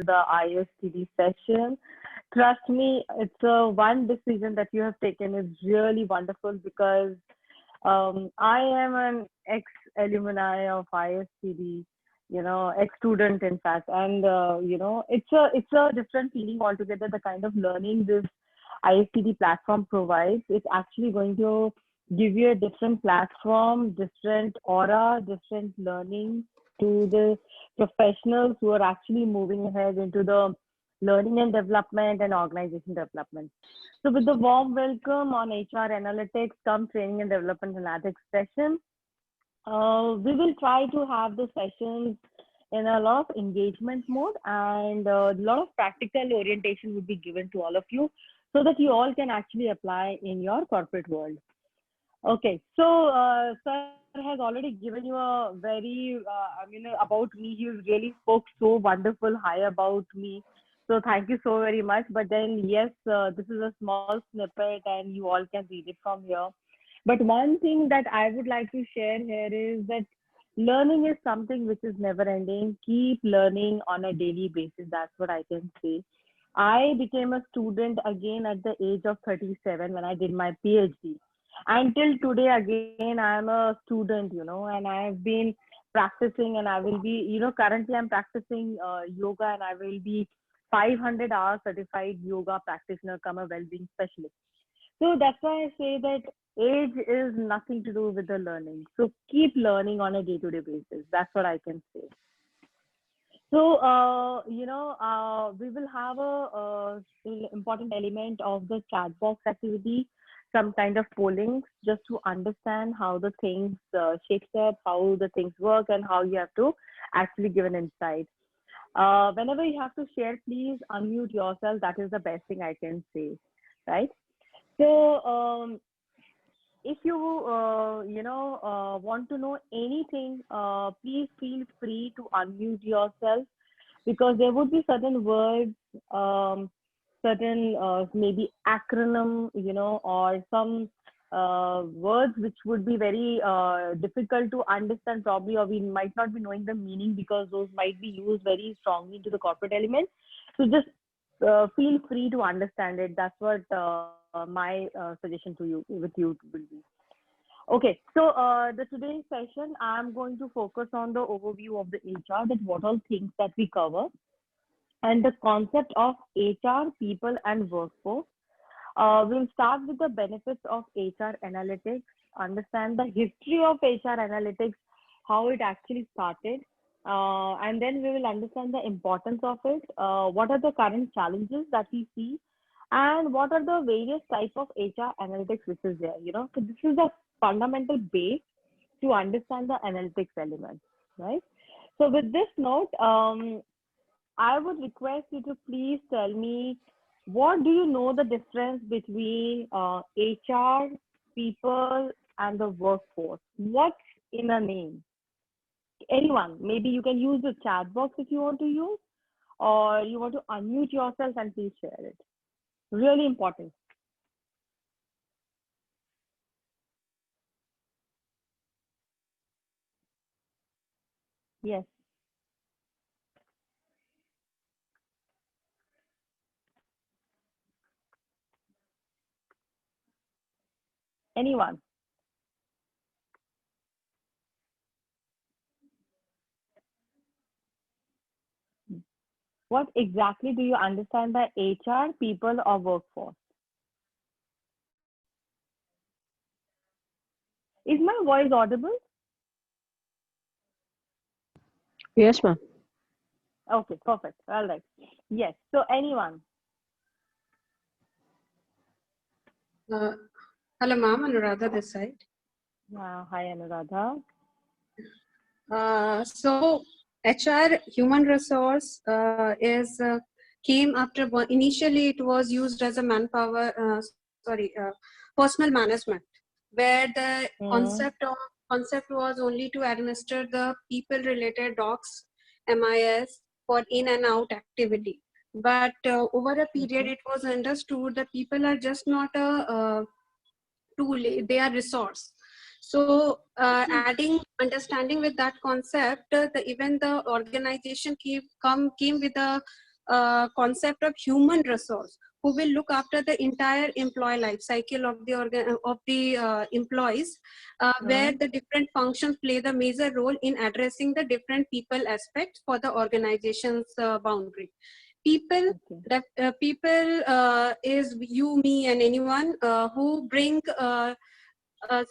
to the ISTD session. Trust me, it's one decision that you have taken is really wonderful because I am an ex-alumni of ISTD, ex-student in fact, and it's a different feeling altogether. The kind of learning this ISTD platform provides, it's actually going to give you a different platform, different aura, different learning to the professionals who are actually moving ahead into the learning and development and organization development. So with the warm welcome on HR Analytics, come training and development analytics session, we will try to have the sessions in a lot of engagement mode, and a lot of practical orientation would be given to all of you so that you all can actually apply in your corporate world. Okay, so sir has already given you a very, about me. He really spoke so wonderful, high about me. So thank you so very much. But then, yes, this is a small snippet and you all can read it from here. But one thing that I would like to share here is that learning is something which is never ending. Keep learning on a daily basis. That's what I can say. I became a student again at the age of 37 when I did my PhD. Until today, again, I am a student, and I have been practicing, and I will be, currently I'm practicing yoga, and I will be 500 hours certified yoga practitioner, come a well-being specialist. So that's why I say that age is nothing to do with the learning. So keep learning on a day-to-day basis. That's what I can say. So, we will have a important element of the chat box activity, some kind of polling, just to understand how the things shapes up, how the things work, and how you have to actually give an insight. Whenever you have to share, please unmute yourself. That is the best thing I can say, right? So, if you want to know anything, please feel free to unmute yourself, because there would be certain words, certain maybe acronym, or some words which would be very difficult to understand probably, or we might not be knowing the meaning because those might be used very strongly into the corporate element. So just feel free to understand it. That's what my suggestion to you with you will be. Okay, so the today's session, I'm going to focus on the overview of the HR, that what all things that we cover, and the concept of HR, people, and workforce. We'll start with the benefits of HR analytics, understand the history of HR analytics, how it actually started, and then we will understand the importance of it, what are the current challenges that we see, and what are the various types of HR analytics which is there. So this is the fundamental base to understand the analytics element, right? So with this note, I would request you to please tell me, what do you know the difference between HR, people, and the workforce? What's in a name? Anyone, maybe you can use the chat box if you want to use, or you want to unmute yourself and please share it. Really important. Yes. Anyone? What exactly do you understand by HR, people, or workforce? Is my voice audible? Yes, ma'am. Okay, perfect. All right. Yes. So anyone? Hello, ma'am. Anuradha this side. Hi, Anuradha. So HR, human resource, came after initially it was used as a manpower, personal management, where the concept was only to administer the people related docs, MIS for in and out activity. But over a period, it was understood that people are just not a tool; they are resource. So understanding with that concept, even the organization came with a concept of human resource who will look after the entire employee life cycle of the employees, where the different functions play the major role in addressing the different people aspects for the organization's boundary. People, people is you, me, and anyone who bring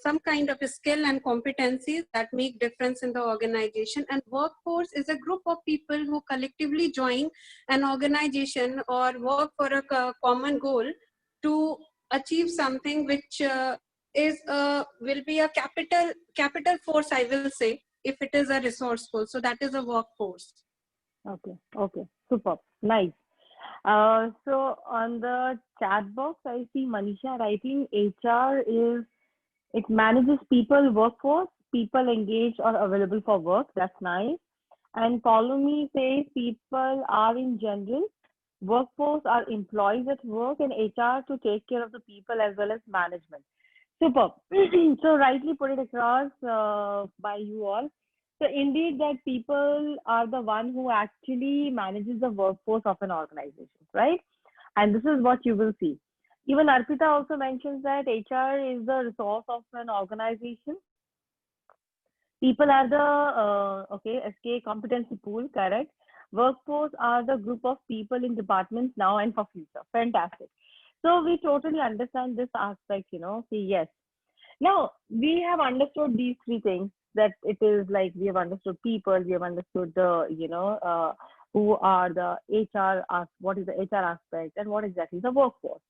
some kind of a skill and competencies that make difference in the organization. And workforce is a group of people who collectively join an organization or work for a common goal to achieve something which is will be a capital force, I will say, if it is a resourceful. So that is a workforce. Okay, super, nice. So on the chat box, I see Manisha writing HR is, it manages people workforce, people engaged or available for work. That's nice. And Follow Me says people are in general, workforce are employees at work, and HR to take care of the people as well as management. Superb. So rightly put it across by you all. So indeed that people are the one who actually manages the workforce of an organization, right? And this is what you will see. Even Arpita also mentions that HR is the resource of an organization. People are the, SK competency pool, correct. Workforce are the group of people in departments now and for future. Fantastic. So we totally understand this aspect, See, yes. Now, we have understood these three things, that it is like we have understood people, we have understood the, who are the HR, what is the HR aspect, and what exactly is the workforce.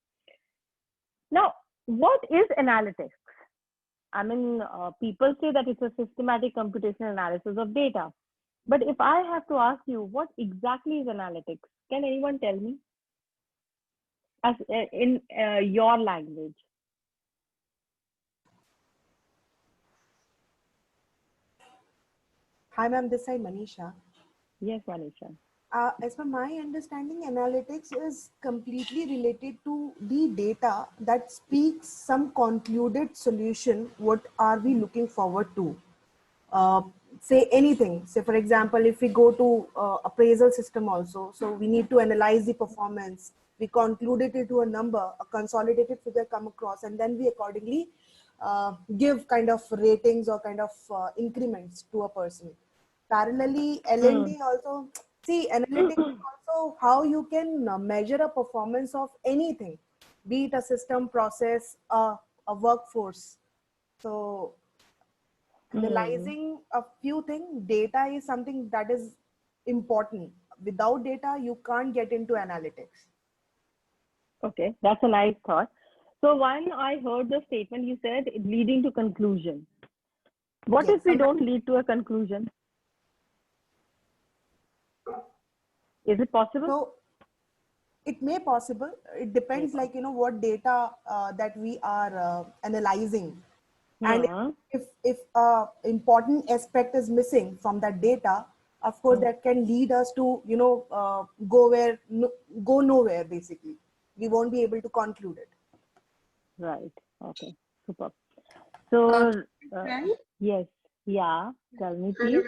Now, what is analytics? I mean, people say that it's a systematic computational analysis of data. But if I have to ask you, what exactly is analytics? Can anyone tell me? As in your language. Hi, ma'am. This is Manisha. Yes, Manisha. As per my understanding, analytics is completely related to the data that speaks some concluded solution. What are we looking forward to? Say anything. Say, for example, if we go to appraisal system also, so we need to analyze the performance. We conclude it into a number, a consolidated figure come across, and then we accordingly give kind of ratings or kind of increments to a person. Parallelly, L&D also, see, analytics is also how you can measure a performance of anything, be it a system, process, a workforce. So analyzing a few things, data is something that is important. Without data, you can't get into analytics. Okay, that's a nice thought. So when I heard the statement, you said leading to conclusion. What if we don't lead to a conclusion? Is it possible? So it may possible. It depends, like, what data that we are analyzing. And if important aspect is missing from that data, of course, that can lead us to, go nowhere, basically. We won't be able to conclude it. Right. Okay. Super. So, yes. Yeah. Tell me, please.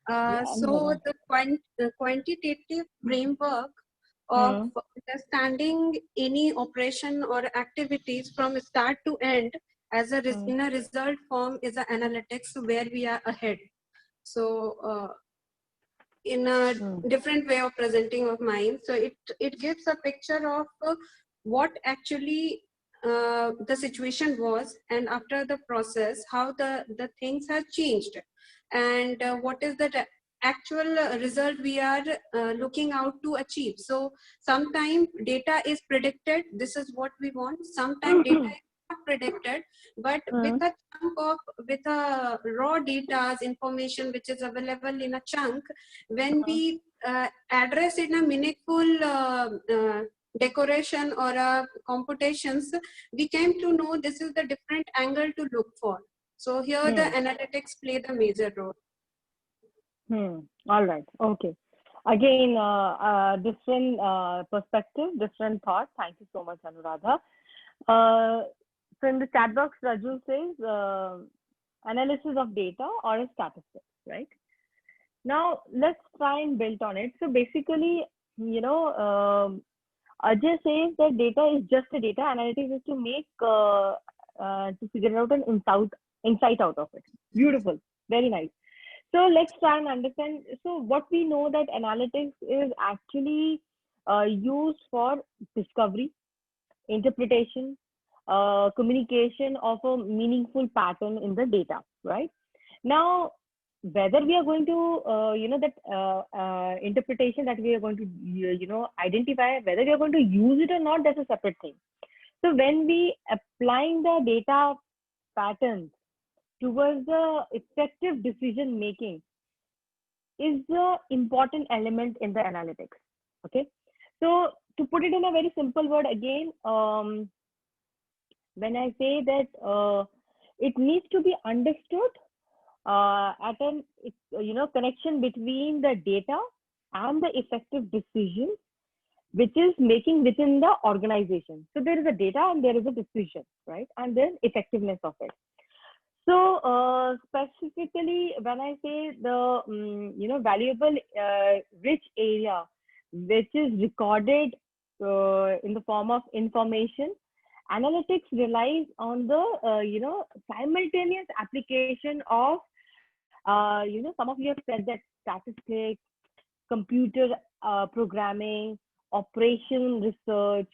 So the quantitative framework of understanding any operation or activities from start to end as in a result form is an analytics where we are ahead. So in a different way of presenting of mine, so it gives a picture of what actually the situation was, and after the process how the things have changed, and what is the actual result we are looking out to achieve. So sometimes data is predicted, this is what we want. Sometimes data is not predicted, but with a chunk of, with a raw data information which is available in a chunk, when we address in a meaningful decoration or computations, we came to know this is the different angle to look for. So here the analytics play the major role. All right. Okay. Again, different perspective, different thought. Thank you so much, Anuradha. So in the chat box, Raju says analysis of data or a statistics, right? Now let's try and build on it. So basically, Ajay says that data is just a data. Analytics is to make to figure out an insight out of it. Beautiful, very nice. So let's try and understand. So what we know that analytics is actually used for discovery, interpretation, communication of a meaningful pattern in the data, right? Now, whether we are going to, that interpretation that we are going to, identify, whether we are going to use it or not, that's a separate thing. So when we applying the data patterns towards the effective decision making is the important element in the analytics. Okay. So to put it in a very simple word again, when I say that it needs to be understood at an connection between the data and the effective decision which is making within the organization. So there is a data and there is a decision, right? And then effectiveness of it. So specifically, when I say the valuable rich area which is recorded in the form of information, analytics relies on the simultaneous application of some of you have said that statistics, computer programming, operation research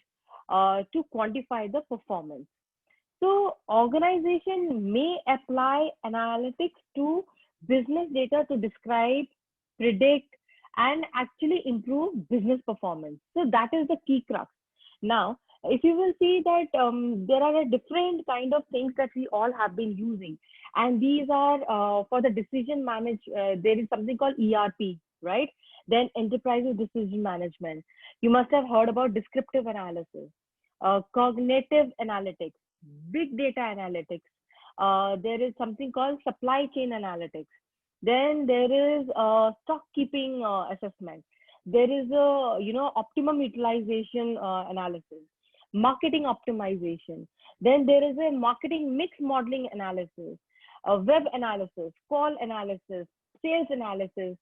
to quantify the performance. So organization may apply analytics to business data to describe, predict, and actually improve business performance. So that is the key crux. Now, if you will see that there are a different kind of things that we all have been using, and these are for the decision there is something called ERP, right? Then enterprise decision management. You must have heard about descriptive analysis, cognitive analytics, big data analytics. There is something called supply chain analytics. Then there is stock keeping assessment. There is a optimum utilization analysis, marketing optimization. Then there is a marketing mix modeling analysis, web analysis, call analysis, sales analysis,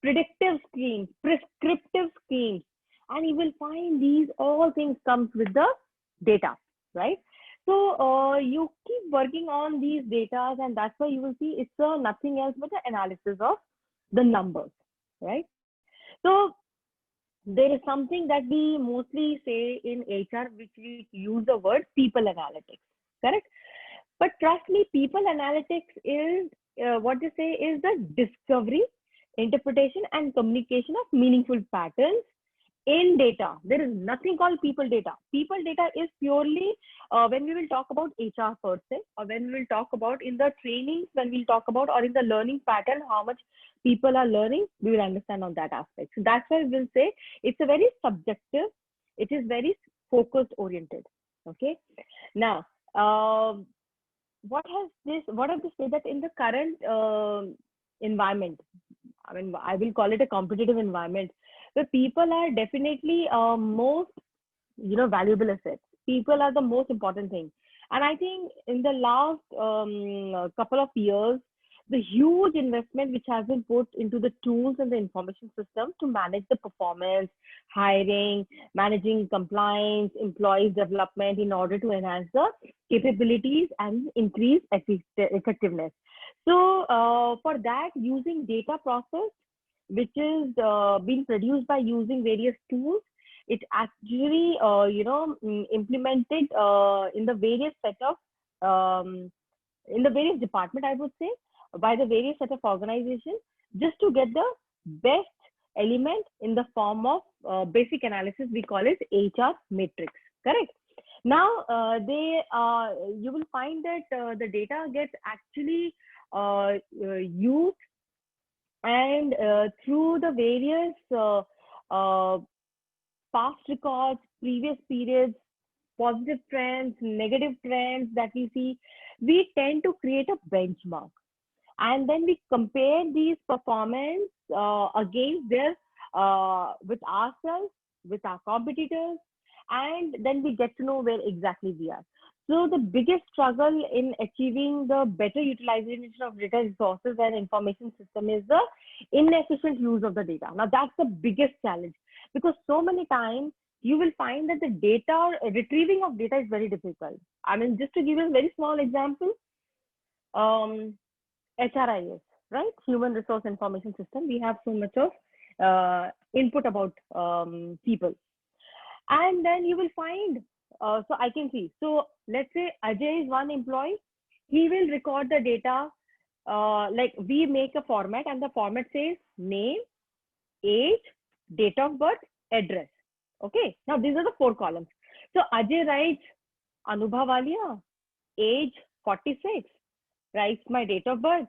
predictive schemes, prescriptive schemes, and you will find these all things comes with the data, right? So you keep working on these data, and that's why you will see it's nothing else but the analysis of the numbers, right? So there is something that we mostly say in HR, which we use the word people analytics, correct? But trust me, people analytics is what they say is the discovery, interpretation, and communication of meaningful patterns in data. There is nothing called people data. People data is purely when we will talk about HR per se, or when we will talk about in the trainings, when we'll talk about, or in the learning pattern, how much people are learning, we will understand on that aspect. So that's why we'll say it's a very subjective, it is very focused oriented. Okay. Now, what does this say that in the current environment, I mean, I will call it a competitive environment, where people are definitely most valuable assets. People are the most important thing. And I think in the last couple of years, the huge investment which has been put into the tools and the information system to manage the performance, hiring, managing compliance, employees development in order to enhance the capabilities and increase effectiveness. So for that, using data process, which is being produced by using various tools, it actually implemented in the various set of in the various department, I would say, by the various set of organizations, just to get the best element in the form of basic analysis. We call it HR matrix, correct? Now you will find that the data gets actually used, and through the various past records, previous periods, positive trends, negative trends that we see, we tend to create a benchmark. And then we compare these performance against their with ourselves, with our competitors, and then we get to know where exactly we are. So the biggest struggle in achieving the better utilization of data resources and information system is the inefficient use of the data. Now that's the biggest challenge, because so many times you will find that the data, retrieving of data is very difficult. I mean, just to give you a very small example, HRIS, right? Human Resource Information System. We have so much of input about people. And then you will find, so I can see. So let's say Ajay is one employee. He will record the data. Like we make a format and the format says name, age, date of birth, address. Okay. Now these are the 4 columns. So Ajay writes Anubha Walia, age 46, writes my date of birth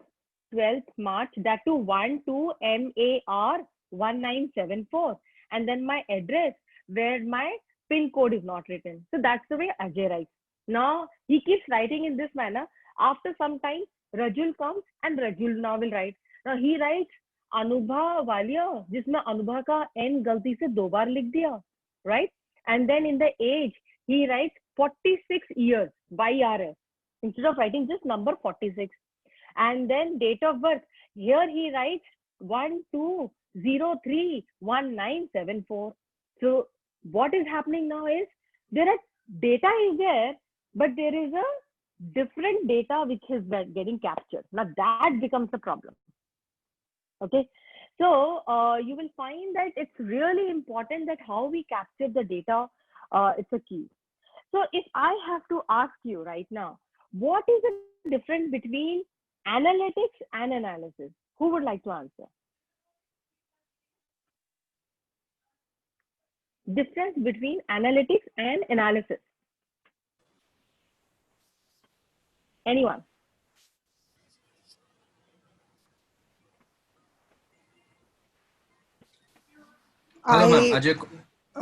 12th March, that to 12MAR1974, and then my address where my PIN code is not written. So that's the way Ajay writes. Now he keeps writing in this manner. After some time, Rajul comes and Rajul now will write. Now he writes Anubha Walia, जिसमें Anubha का N गलती से 2 बार लिख दिया, right? And then in the age, he writes 46 years by RS instead of writing just number 46. And then date of birth, here he writes 12031974. So what is happening now is there are data is there, but there is a different data which is getting captured. Now that becomes a problem. Okay, so you will find that it's really important that how we capture the data, it's a key. So if I have to ask you right now, what is the difference between analytics and analysis? Who would like to answer? Difference between analytics and analysis. Anyone? Hello, ma'am. Ajay. Okay.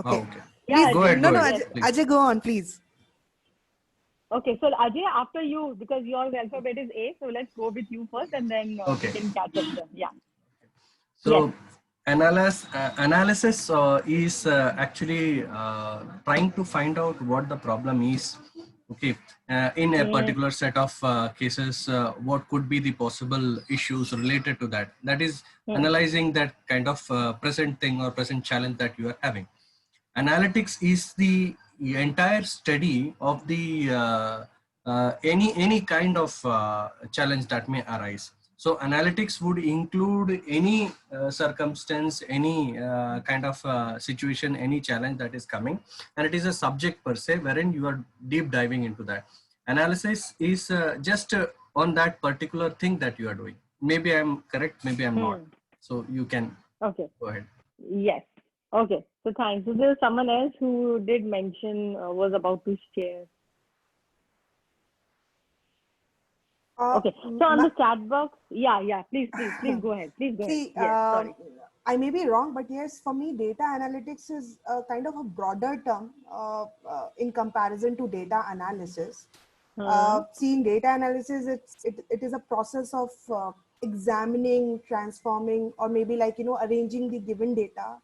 Oh, okay. Yeah, Go ahead. No, Go no, ahead. Ajay, please. Ajay, go on, please. Okay, so Ajay, after you, because your alphabet is A, so let's go with you first, and then Okay. we can catch up them. Yeah. So, analysis is actually trying to find out what the problem is. Okay, in a particular set of cases, what could be the possible issues related to that? That is analyzing that kind of present thing or present challenge that you are having. Analytics is the entire study of the any kind of challenge that may arise. So analytics would include any circumstance, any kind of situation, any challenge that is coming, and it is a subject per se wherein you are deep diving into that. Analysis is just on that particular thing that you are doing. Maybe I'm correct, maybe I'm not. So you can Okay. go ahead. Yes. Okay. So thanks. So there's someone else who did mention, was about to share. Okay. So on the chat box, yeah. Please go ahead. Please go See, ahead. Yes. Sorry. I may be wrong, but yes, for me, data analytics is a kind of a broader term in comparison to data analysis. Seeing data analysis, it is a process of examining, transforming, or maybe like, arranging the given data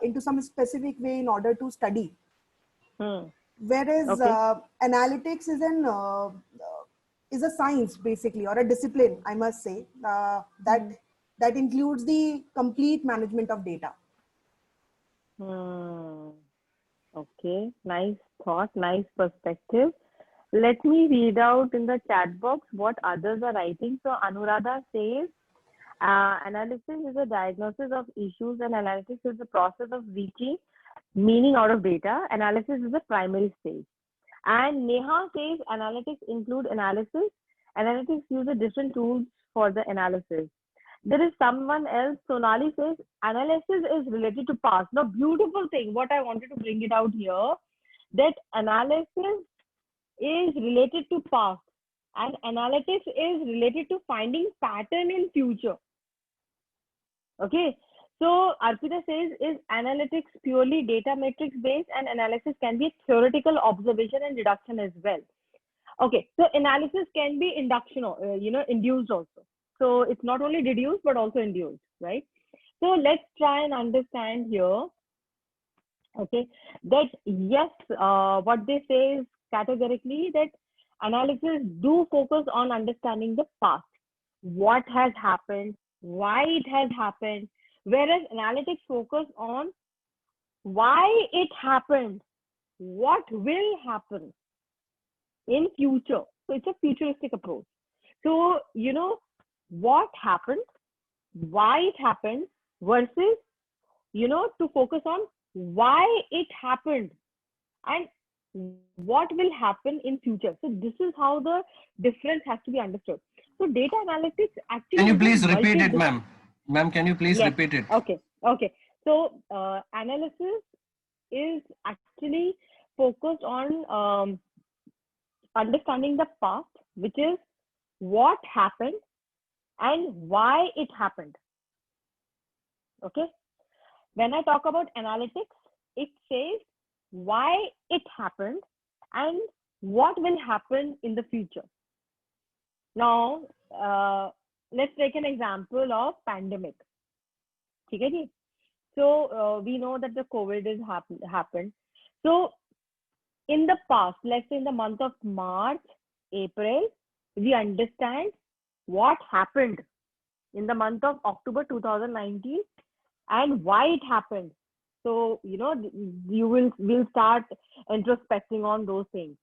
into some specific way in order to study. Whereas analytics is a science basically, or a discipline, I must say, that includes the complete management of data. Okay, nice thought, nice perspective. Let me read out in the chat box what others are writing. So Anuradha says, analysis is a diagnosis of issues and analytics is the process of reaching meaning out of data. Analysis is the primary stage. And Neha says analytics include analysis. Analytics uses different tools for the analysis. There is someone else, Sonali says analysis is related to past. Now, beautiful thing, what I wanted to bring it out here, that analysis is related to past and analytics is related to finding pattern in future. Okay. So Arpita says, is analytics purely data matrix based, and analysis can be theoretical observation and deduction as well. Okay, so analysis can be induction, induced also. So it's not only deduced, but also induced, right? So let's try and understand here, okay, that yes, what they say is categorically that analysis do focus on understanding the past, what has happened, why it has happened, whereas analytics focus on why it happened, what will happen in future. So it's a futuristic approach. So, what happened, why it happened versus, to focus on why it happened and what will happen in future. So this is how the difference has to be understood. So data analytics actually Can you is a please repeat it, multi-dis- ma'am? Ma'am, can you please Yes. repeat it? Okay. So analysis is actually focused on understanding the past, which is what happened and why it happened. Okay. When I talk about analytics, it says why it happened and what will happen in the future. Now, let's take an example of pandemic. Okay? So we know that the COVID is happened. So in the past, let's say in the month of March, April, we understand what happened in the month of October 2019 and why it happened. So, we'll start introspecting on those things.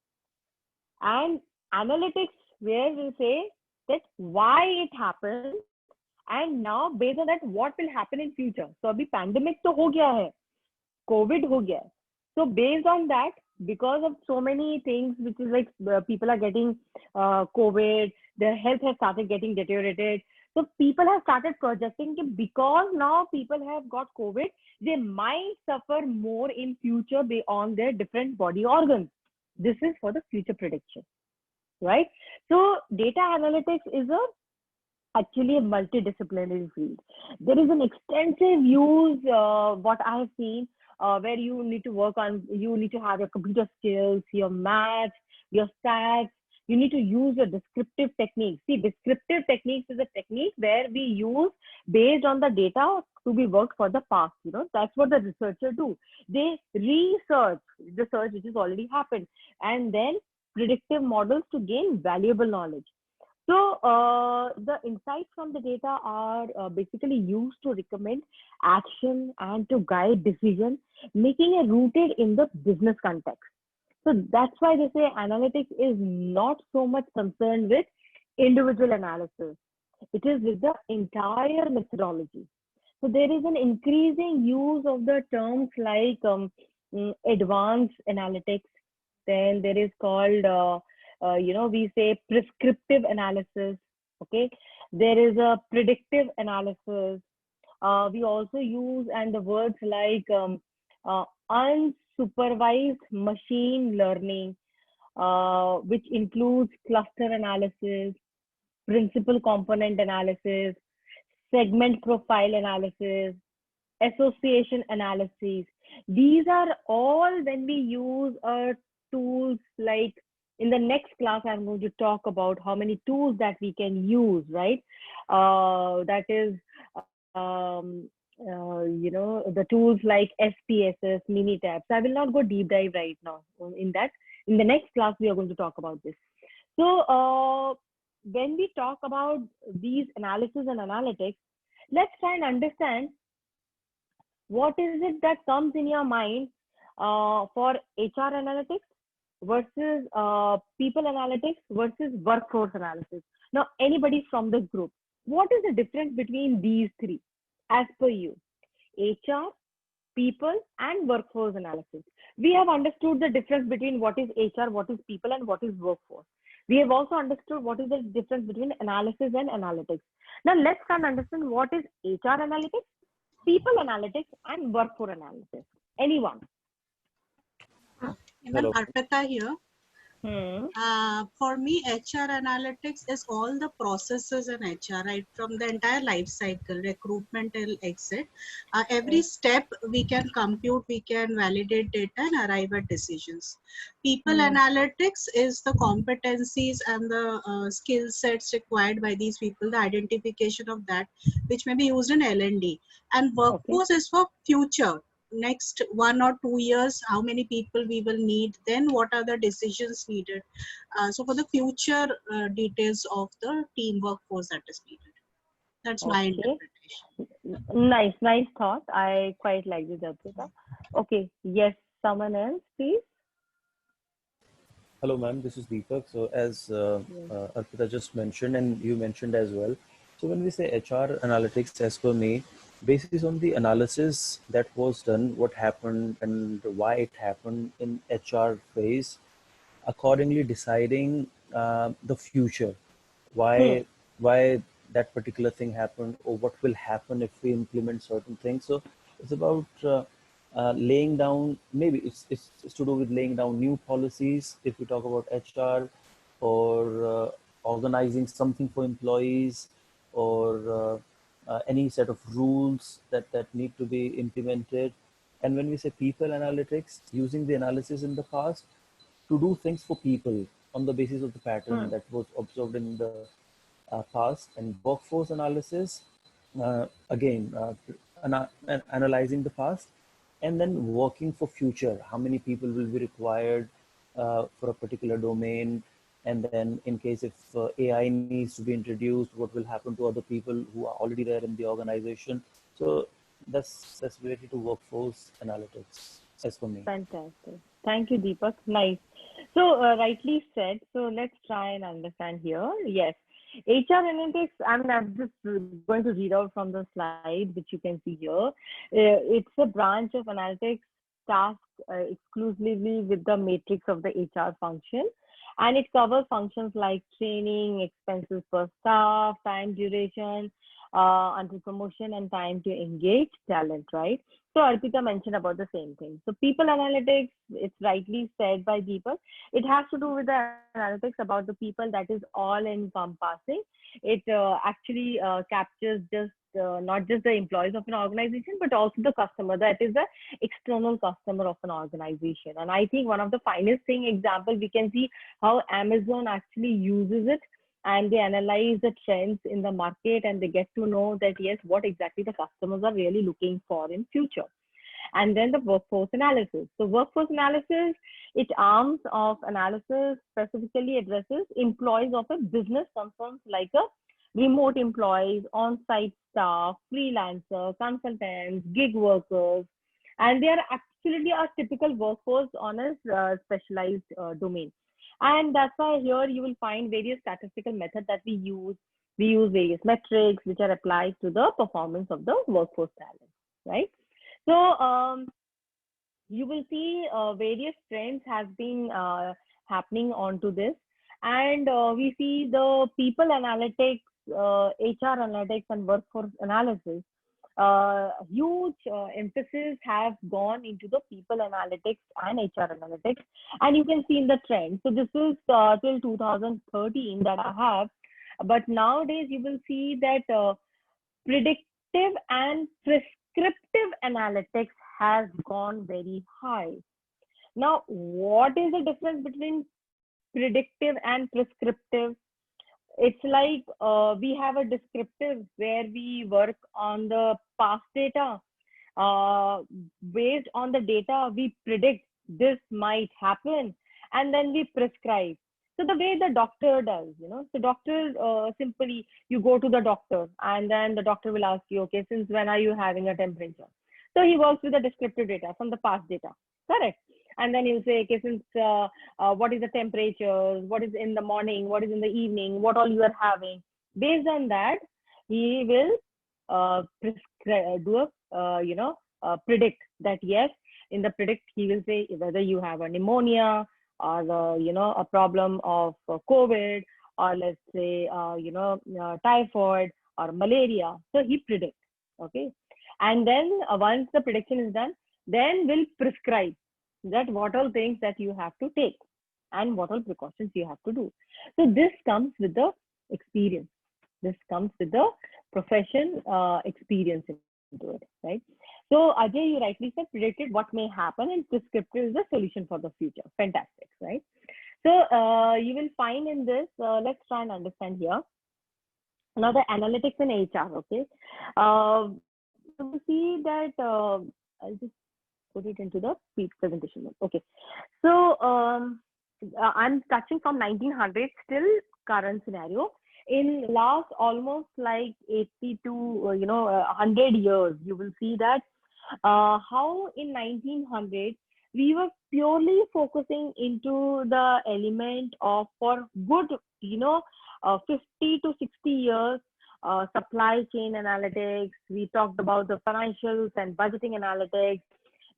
And analytics, where we'll say that why it happened, and now based on that, what will happen in future. So, abhi pandemic to ho gaya hai, COVID ho gaya hai. So, based on that, because of so many things, which is like people are getting COVID, their health has started getting deteriorated. So people have started projecting that because now people have got COVID, they might suffer more in future on their different body organs. This is for the future prediction, right? So data analytics is actually a multidisciplinary field. There is an extensive use, what I have seen, where you need to have your computer skills, your maths, your stats. You need to use your descriptive techniques. See, descriptive techniques is a technique where we use based on the data to be worked for the past. That's what the researcher do. They research the search which has already happened and then predictive models to gain valuable knowledge. So the insights from the data are basically used to recommend action and to guide decision making it rooted in the business context. So that's why they say analytics is not so much concerned with individual analysis. It is with the entire methodology. So there is an increasing use of the terms like advanced analytics. Then there is called, we say prescriptive analysis. Okay. There is a predictive analysis. We also use and the words like unsupervised machine learning, which includes cluster analysis, principal component analysis, segment profile analysis, association analysis. These are all when we use tools like in the next class, I'm going to talk about how many tools that we can use, right? That is, the tools like SPSS, Minitabs. I will not go deep dive right now in that. In the next class, we are going to talk about this. So when we talk about these analysis and analytics, let's try and understand what is it that comes in your mind for HR analytics versus people analytics versus workforce analysis. Now, anybody from the group, what is the difference between these three as per you? HR, people, and workforce analysis. We have understood the difference between what is HR, what is people, and what is workforce. We have also understood what is the difference between analysis and analytics. Now, let's try and understand what is HR analytics, people analytics, and workforce analysis. Anyone? Hello. Arpita here. For me, HR analytics is all the processes in HR, right? From the entire life cycle, recruitment till exit. Every step we can compute, we can validate data and arrive at decisions. People analytics is the competencies and the skill sets required by these people, the identification of that, which may be used in L&D. And workforce is for future. Next 1 or 2 years, how many people we will need, then what are the decisions needed. So for the future details of the team workforce that is needed. That's my Okay. interpretation. Nice thought. I quite like this, Arpita. Okay, yes, someone else, please. Hello, ma'am. This is Deepak. So, as Yes. Arpita just mentioned, and you mentioned as well. So, when we say HR analytics, as per me, basis on the analysis that was done, what happened and why it happened in HR phase, accordingly deciding the future, Hmm. why that particular thing happened, or what will happen if we implement certain things. So it's about laying down, maybe it's to do with laying down new policies if we talk about HR, or organizing something for employees, or any set of rules that need to be implemented. And when we say people analytics, using the analysis in the past to do things for people on the basis of the pattern Hmm. that was observed in the past. And workforce analysis, again, analyzing the past and then working for future. How many people will be required for a particular domain? And then in case if AI needs to be introduced, what will happen to other people who are already there in the organization? So that's related to workforce analytics as for me. Fantastic. Thank you, Deepak. Nice. So, rightly said. So, let's try and understand here. Yes, HR analytics, I mean, I'm just going to read out from the slide, which you can see here. It's a branch of analytics tasked exclusively with the matrix of the HR function. And it covers functions like training, expenses per staff, time duration, until promotion, and time to engage talent, right? So Arpita mentioned about the same thing. So people analytics, it's rightly said by Deepak, it has to do with the analytics about the people that is all encompassing. It actually captures just not just the employees of an organization, but also the customer, that is the external customer of an organization. And I think one of the finest thing example, we can see how Amazon actually uses it, and they analyze the trends in the market, and they get to know that yes, what exactly the customers are really looking for in future. And then the workforce analysis. So workforce analysis, it arms of analysis specifically addresses employees of a business concerns like a remote employees, on-site staff, freelancer, consultants, gig workers, and they are absolutely a typical workforce on a specialized domain. And that's why here you will find various statistical methods that we use. We use various metrics which are applied to the performance of the workforce talent, right? So you will see various trends has been happening onto this, and we see the people analytics, HR analytics, and workforce analysis. Huge emphasis have gone into the people analytics and HR analytics, and you can see in the trend. So this is till 2013 that I have, but nowadays you will see that predictive and prescriptive analytics has gone very high. Now, what is the difference between predictive and prescriptive? It's like we have a descriptive where we work on the past data. Based on the data, we predict this might happen, and then we prescribe. So the way the doctor does, so doctor simply you go to the doctor, and then the doctor will ask you, okay, since when are you having a temperature? So he works with the descriptive data from the past data, correct? And then he'll say, okay, since what is the temperature, what is in the morning, what is in the evening, what all you are having. Based on that, he will predict that yes, in the predict he will say whether you have a pneumonia, or a problem of COVID, or let's say typhoid or malaria. So he predicts, okay, and then once the prediction is done, then we'll prescribe that what all things that you have to take and what all precautions you have to do. So this comes with the experience. This comes with the profession experience into it, right? So Ajay, you rightly said predicted what may happen, and prescriptive is the solution for the future. Fantastic, right? So you will find in this, let's try and understand here. Now the analytics in HR, okay? You will see that, I'll just put it into the presentation mode. Okay, so I'm touching from 1900 till current scenario. in last almost like 80 to 100 years, you will see that how in 1900 we were purely focusing into the element of for good 50 to 60 years supply chain analytics. We talked about the financials and budgeting analytics.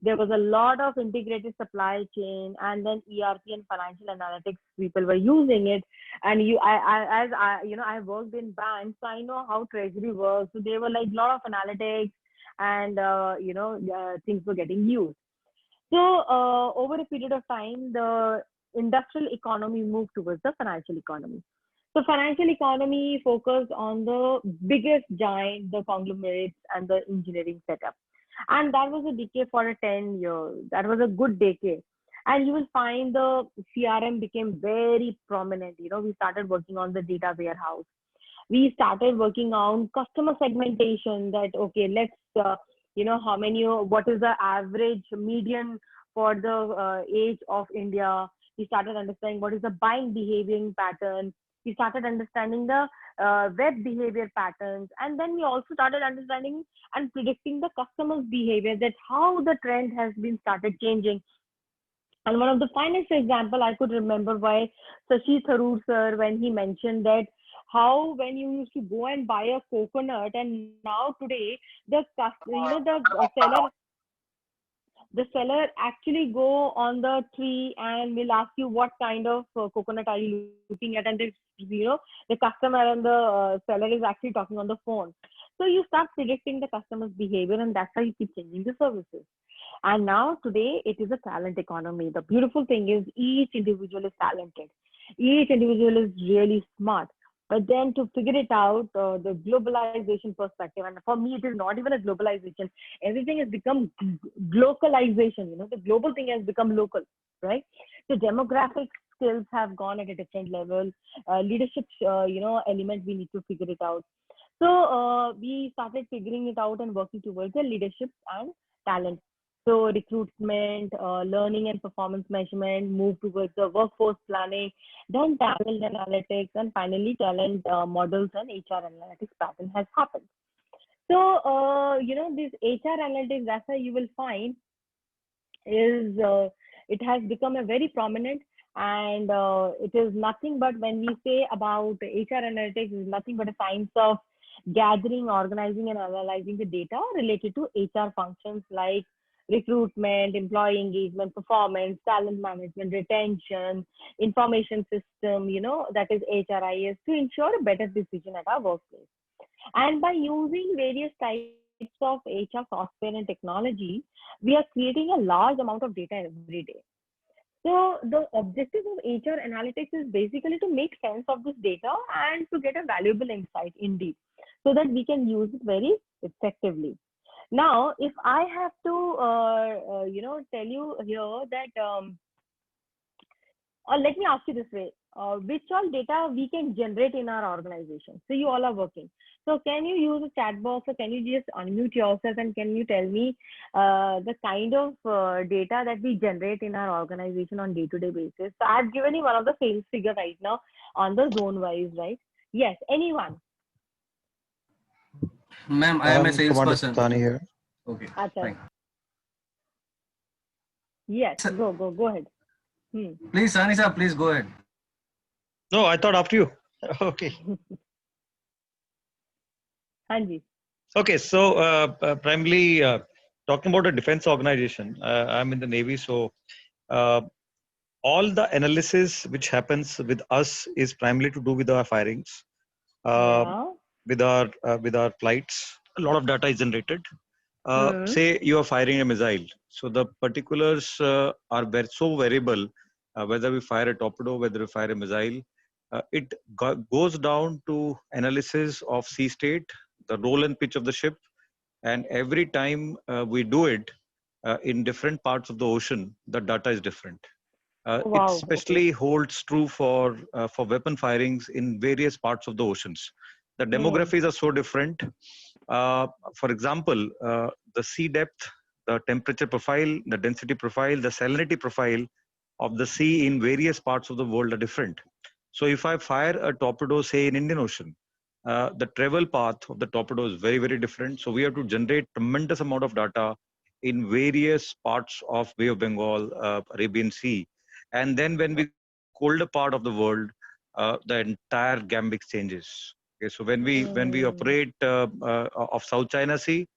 There was a lot of integrated supply chain, and then ERP and financial analytics people were using it. And as I I worked in banks, so I know how treasury works. So there were like a lot of analytics, and things were getting used. So over a period of time, the industrial economy moved towards the financial economy. So financial economy focused on the biggest giant, the conglomerates and the engineering setup. And that was a decade for a 10 years. That was a good decade. And you will find the CRM became very prominent. We started working on the data warehouse. We started working on customer segmentation that, okay, let's, what is the average median for the age of India. We started understanding what is the buying behaving pattern. We started understanding the web behavior patterns. And then we also started understanding and predicting the customer's behavior, that how the trend has been started changing. And one of the finest example I could remember by Shashi Tharoor sir, when he mentioned that how when you used to go and buy a coconut, and now today the seller actually go on the tree and will ask you what kind of coconut are you looking at, and the customer and the seller is actually talking on the phone. So you start predicting the customer's behavior, and that's how you keep changing the services. And now today it is a talent economy. The beautiful thing is each individual is talented. Each individual is really smart. But then to figure it out, the globalization perspective, and for me, it is not even a globalization. Everything has become glocalization. The global thing has become local, right? So demographic skills have gone at a different level. Leadership, element, we need to figure it out. So we started figuring it out and working towards the leadership and talent. So recruitment, learning and performance measurement, move towards the workforce planning, then talent analytics, and finally talent models and HR analytics pattern has happened. So, this HR analytics, that's why you will find is it has become a very prominent, and it is nothing but when we say about HR analytics is nothing but a science of gathering, organizing, and analyzing the data related to HR functions like recruitment, employee engagement, performance, talent management, retention, information system, that is HRIS, to ensure a better decision at our workplace. And by using various types of HR software and technology, we are creating a large amount of data every day. So the objective of HR analytics is basically to make sense of this data and to get a valuable insight indeed, so that we can use it very effectively. Now, if I have to, tell you here that, or let me ask you this way, which all data we can generate in our organization? So you all are working. So can you use a chat box, or can you just unmute yourself and can you tell me the kind of data that we generate in our organization on day-to-day basis? So I've given you one of the sales figure right now on the zone-wise, right? Yes, anyone? Ma'am, I am a Commander salesperson. Sani here. Okay, Achha. fine. Yes, Sir. go ahead. Please, Sani sir, please go ahead. No, I thought after you. Okay. Hanji. Okay. So primarily talking about a defense organization, I'm in the Navy. So all the analysis which happens with us is primarily to do with our firings, with our flights. A lot of data is generated. Say you are firing a missile. So the particulars are so variable, whether we fire a torpedo, whether we fire a missile. It goes down to analysis of sea state, the roll and pitch of the ship. And every time we do it in different parts of the ocean, the data is different. It especially holds true for weapon firings in various parts of the oceans. The demographies are so different. For example, the sea depth, the temperature profile, the density profile, the salinity profile of the sea in various parts of the world are different. So if I fire a torpedo, say in Indian Ocean, the travel path of the torpedo is very, very different. So we have to generate tremendous amount of data in various parts of Bay of Bengal, Arabian Sea. And then when we colder part of the world, the entire gambit changes. Okay, so when we operate of South China Sea,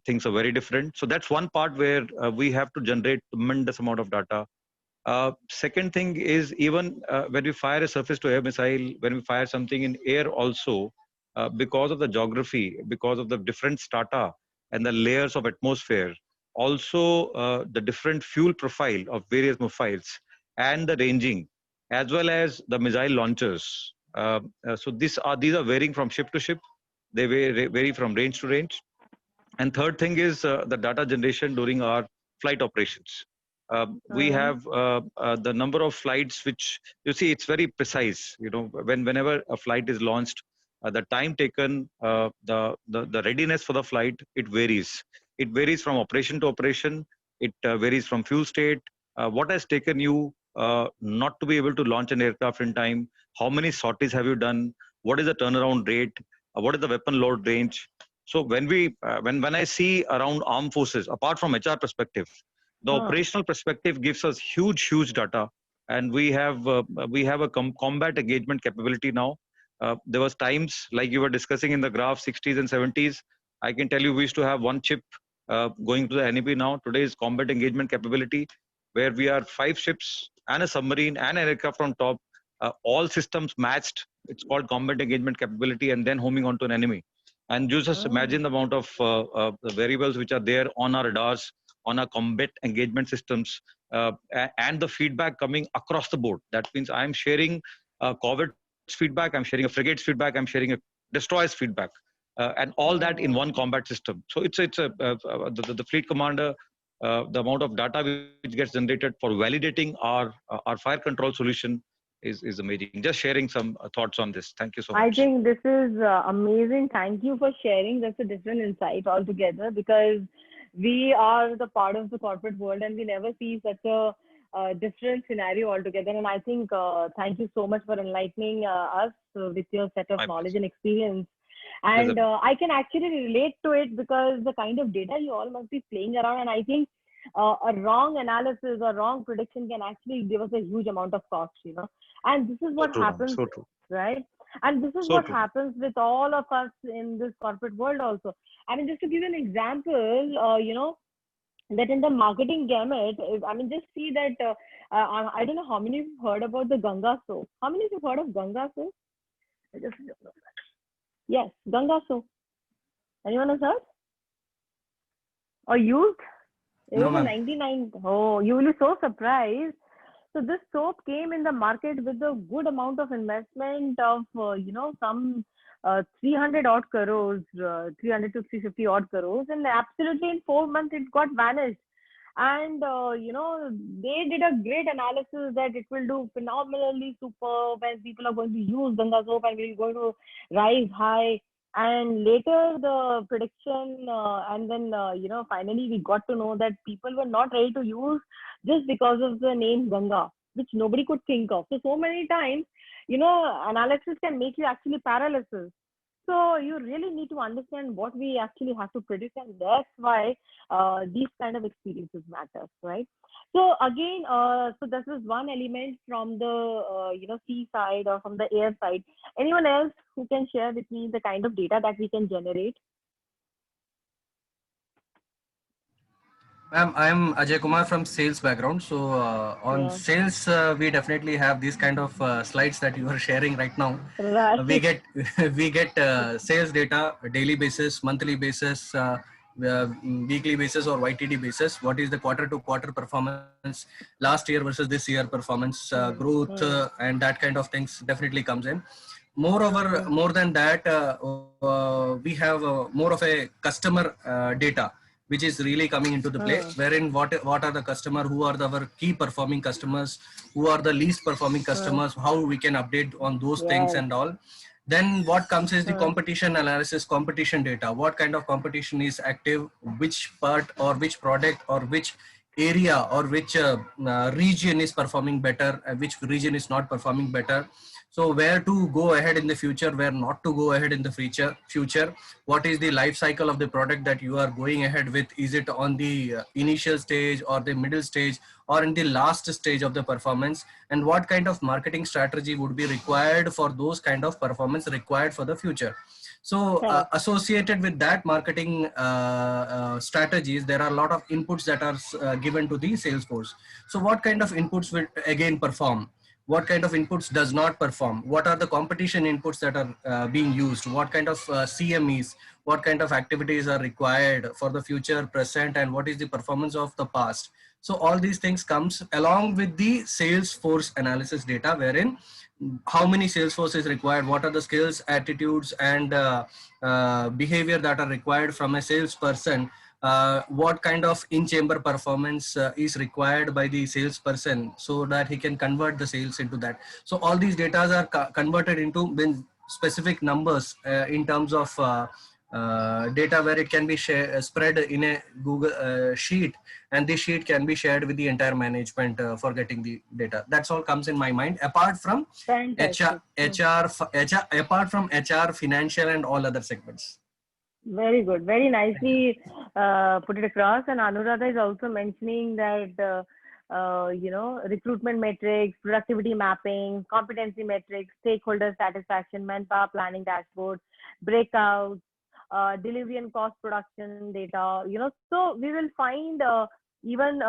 things are very different. So that's one part where we have to generate tremendous amount of data. Second thing is, even when we fire a surface to air missile, when we fire something in air also, because of the geography, because of the different strata and the layers of atmosphere, also the different fuel profile of various missiles and the ranging, as well as the missile launchers. So these are varying from ship to ship. They vary from range to range. And third thing is the data generation during our flight operations. We have the number of flights, which you see, it's very precise. You know, whenever a flight is launched, the time taken, the readiness for the flight, it varies. It varies from operation to operation. It varies from fuel state. What has taken you not to be able to launch an aircraft in time? How many sorties have you done? What is the turnaround rate? What is the weapon load range? So when when I see around armed forces, apart from HR perspective, the operational perspective gives us huge data, and we have a combat engagement capability now. There was times like you were discussing in the graph 60s and 70s. I can tell you we used to have one chip going to the enemy. Now today is combat engagement capability, where we are 5 ships and a submarine and an aircraft on top, all systems matched. It's called combat engagement capability, and then homing onto an enemy. And you just imagine the amount of the variables which are there on our radars, on our combat engagement systems, and the feedback coming across the board. That means I'm sharing corvette's feedback, I'm sharing a frigate's feedback, I'm sharing a destroyer's feedback, and all that in one combat system. So the fleet commander, the amount of data which gets generated for validating our fire control solution is amazing. Just sharing some thoughts on this. Thank you so much. I think this is amazing. Thank you for sharing. That's a different insight altogether, because we are the part of the corporate world and we never see such a different scenario altogether. And I think thank you so much for enlightening us with your set of knowledge and experience. And I can actually relate to it, because the kind of data you all must be playing around, and I think a wrong analysis or wrong prediction can actually give us a huge amount of cost, you know. And this is what happens, right? And this is what happens with all of us in this corporate world also. I mean, just to give you an example, you know, that in the marketing gamut, I mean, just see that, I don't know how many of you have heard about the Ganga soap. How many of you have heard of Ganga soap? Yes, Ganga soap. Anyone has heard? Or used? It was a 99. Oh, you will be so surprised. So this soap came in the market with a good amount of investment of, you know, some 300 odd crores, 300 to 350 odd crores. And absolutely in 4 months, it got vanished. And, you know, they did a great analysis that it will do phenomenally superb and people are going to use Ganga soap and we're going to rise high. And later the prediction and then, you know, finally we got to know that people were not ready to use just because of the name Ganga, which nobody could think of. So many times, you know, analysis can make you actually paralysis. So you really need to understand what we actually have to predict, and that's why these kind of experiences matter, right? So again, so this is one element from the you know, sea side or from the air side. Anyone else who can share with me the kind of data that we can generate? Ma'am, I'm Ajay Kumar from sales background. So on sales, we definitely have these kind of slides that you are sharing right now. Right. We get sales data, daily basis, monthly basis, weekly basis, or YTD basis. What is the quarter to quarter performance, last year versus this year performance, growth, and that kind of things definitely comes in. Moreover, more than that, we have more of a customer data, which is really coming into the play, wherein what are the customer, who are our key performing customers, who are the least performing customers, how we can update on those things and all. Then what comes is the competition analysis, competition data. What kind of competition is active, which part or which product or which area or which region is performing better, which region is not performing better. So where to go ahead in the future, where not to go ahead in the future, what is the life cycle of the product that you are going ahead with? Is it on the initial stage or the middle stage or in the last stage of the performance? And what kind of marketing strategy would be required for those kind of performance required for the future? So associated with that marketing strategies, there are a lot of inputs that are given to the Salesforce. So what kind of inputs will again perform? What kind of inputs does not perform? What are the competition inputs that are being used? What kind of CMEs, what kind of activities are required for the future, present, and what is the performance of the past? So all these things comes along with the Salesforce analysis data, wherein how many Salesforce is required, what are the skills, attitudes, and behavior that are required from a salesperson, what kind of in-chamber performance is required by the salesperson so that he can convert the sales into that. So all these data are converted into specific numbers in terms of data, where it can be spread in a Google sheet, and this sheet can be shared with the entire management for getting the data. That's all comes in my mind, apart from apart from HR, financial, and all other segments. Very good. Very nicely put it across. And Anuradha is also mentioning that, recruitment metrics, productivity mapping, competency metrics, stakeholder satisfaction, manpower planning dashboard, breakouts, delivery and cost production data, so we will find even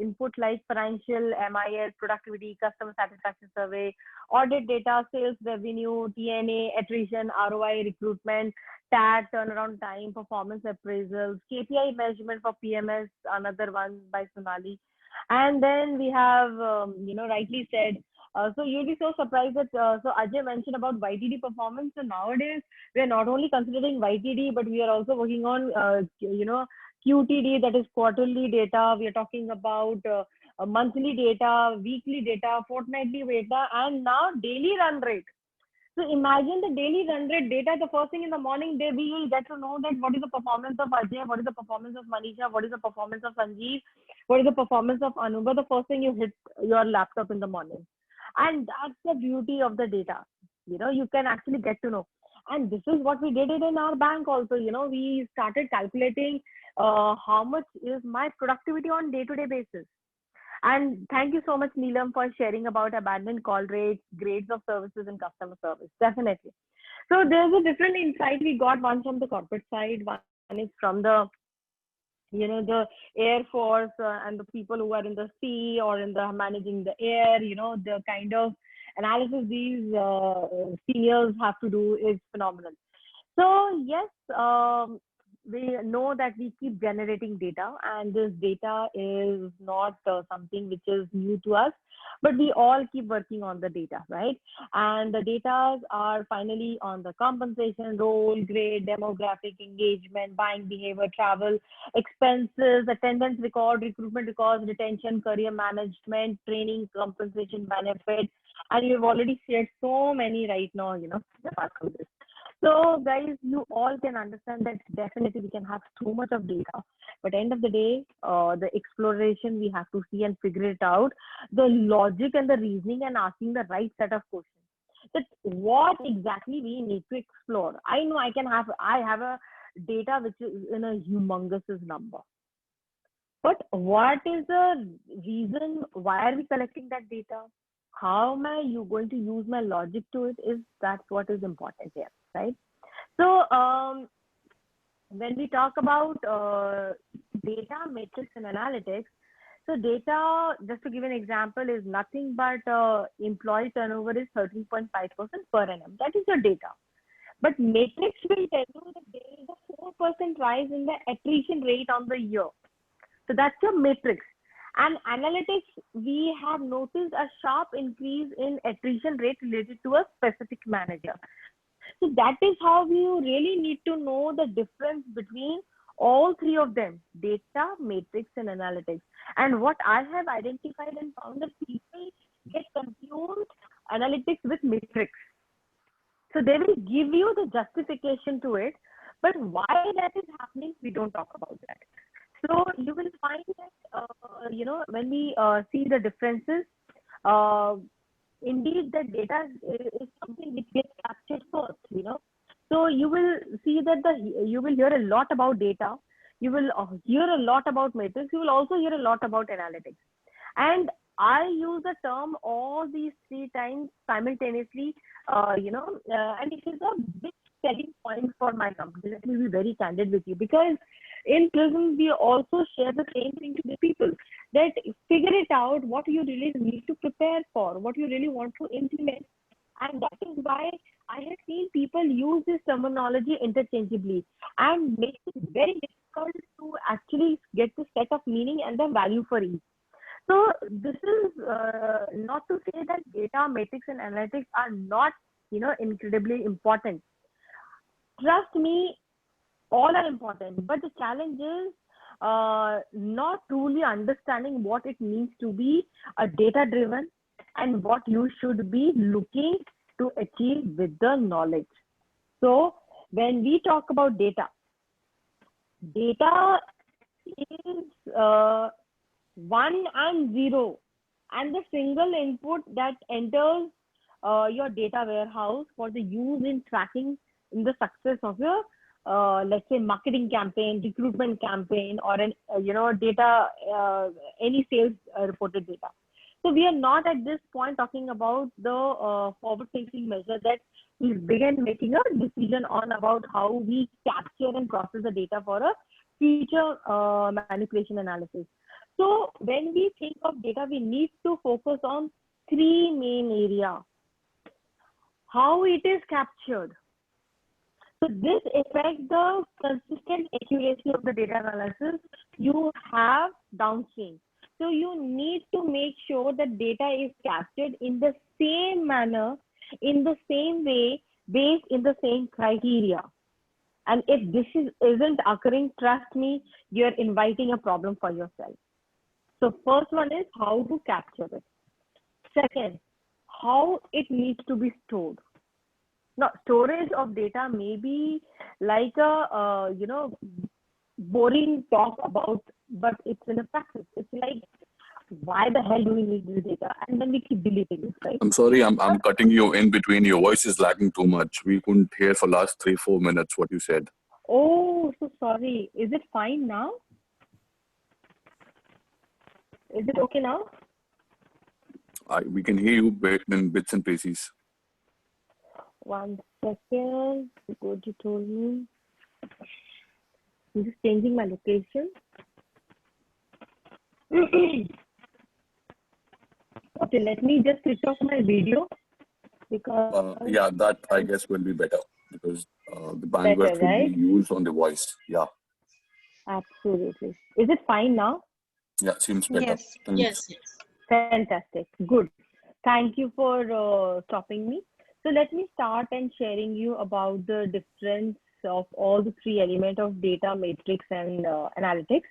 input like financial, MIS, productivity, customer satisfaction survey, audit data, sales revenue, TNA, attrition, ROI, recruitment, TAT, turnaround time, performance appraisals, KPI measurement for PMS, another one by Sonali. And then we have, rightly said, so you'll be so surprised that, so Ajay mentioned about YTD performance. So nowadays, we are not only considering YTD, but we are also working on, QTD, that is quarterly data. We are talking about monthly data, weekly data, fortnightly data, and now daily run rate. So imagine the daily run rate data. The first thing in the morning, we will get to know that what is the performance of Ajay, what is the performance of Manisha, what is the performance of Sanjeev, what is the performance of Anuba. The first thing you hit your laptop in the morning. And that's the beauty of the data. You can actually get to know. And this is what we did it in our bank also. We started calculating how much is my productivity on day-to-day basis. And thank you so much, Neelam, for sharing about abandoned call rates, grades of services, and customer service. Definitely. So there's a different insight we got, one from the corporate side, one is from the the Air Force and the people who are in the sea or in the managing the air, the kind of analysis these seniors have to do is phenomenal. So yes, we know that we keep generating data, and this data is not something which is new to us, but we all keep working on the data, right? And the data are finally on the compensation, role, grade, demographic, engagement, buying behavior, travel, expenses, attendance record, recruitment records, retention, career management, training, compensation, benefits. And you've already shared so many right now, apart from this. So guys, you all can understand that definitely we can have so much of data, but end of the day, the exploration, we have to see and figure it out, the logic and the reasoning, and asking the right set of questions. That what exactly we need to explore. I know I have a data which is in a humongous number. But what is the reason? Why are we collecting that data? How am I going to use my logic to it? That's what is important here, right? So when we talk about data, metrics, and analytics, so data, just to give an example, is nothing but employee turnover is 13.5% per annum. That is your data. But metrics will tell you that there is a 4% rise in the attrition rate on the year. So that's your metrics. And analytics, we have noticed a sharp increase in attrition rate related to a specific manager. So that is how you really need to know the difference between all three of them: data, matrix, and analytics. And what I have identified and found that people get confused analytics with matrix. So they will give you the justification to it, but why that is happening, we don't talk about that. So you will find that, when we see the differences, indeed the data is something which gets captured first, So you will see that you will hear a lot about data. You will hear a lot about metrics. You will also hear a lot about analytics. And I use the term all these three times simultaneously, and it is a big selling point for my company. Let me be very candid with you, because in Prism, we also share the same thing to the people, that figure it out what you really need to prepare for, what you really want to implement. And that is why I have seen people use this terminology interchangeably and make it very difficult to actually get the set of meaning and the value for each. So this is not to say that data, metrics, and analytics are not, incredibly important. Trust me, all are important, but the challenge is not truly understanding what it means to be a data-driven and what you should be looking to achieve with the knowledge. So when we talk about data is 1 and 0, and the single input that enters your data warehouse for the use in tracking in the success of your let's say marketing campaign, recruitment campaign, or an data, any sales reported data. So we are not at this point talking about the forward-facing measure that we begin making a decision on about how we capture and process the data for a future manipulation analysis. So when we think of data, we need to focus on three main areas. How it is captured. So this affects the consistent accuracy of the data analysis you have downstream. So you need to make sure that data is captured in the same manner, in the same way, based in the same criteria. And if this isn't occurring, trust me, you're inviting a problem for yourself. So first one is how to capture it. Second, how it needs to be stored. Now, storage of data may be like a, boring talk about, but it's in a practice. It's like, why the hell do we need this data? And then we keep deleting it, right? I'm sorry, I'm cutting you in between. Your voice is lagging too much. We couldn't hear for last 3-4 minutes what you said. Oh, so sorry. Is it fine now? Is it okay now? We can hear you in bits and pieces. 1 second. What you told me. I'm just changing my location. Okay, let me just switch off my video because yeah, that I guess will be better because the bandwidth will be used on the voice. Yeah. Absolutely. Is it fine now? Yeah, seems better. Yes. Yes. Fantastic. Good. Thank you for stopping me. So let me start and sharing you about the difference of all the three elements of data, matrix, and analytics.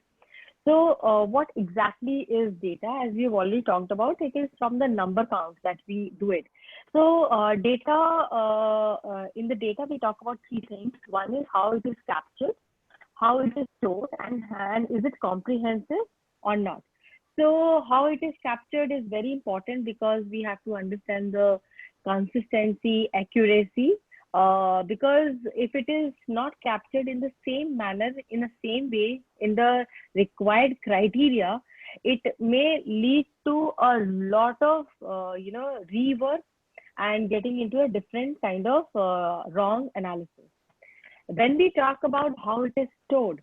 So what exactly is data? As we've already talked about, it is from the number count that we do it. So data, in the data, we talk about three things. One is how it is captured, how it is stored, and is it comprehensive or not. So how it is captured is very important because we have to understand the consistency, accuracy, because if it is not captured in the same manner, in the same way, in the required criteria, it may lead to a lot of, rework and getting into a different kind of wrong analysis. When we talk about how it is stored,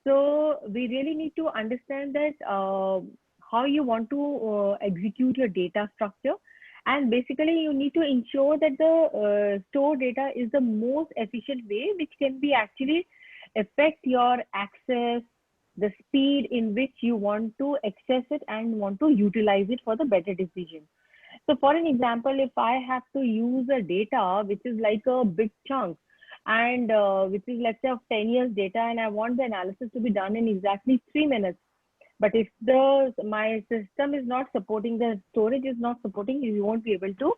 so we really need to understand that how you want to execute your data structure. And basically, you need to ensure that the stored data is the most efficient way, which can be actually affect your access, the speed in which you want to access it and want to utilize it for the better decision. So for an example, if I have to use a data, which is like a big chunk, and which is let's say of 10 years data, and I want the analysis to be done in exactly 3 minutes. But if my system is not supporting, the storage is not supporting, you won't be able to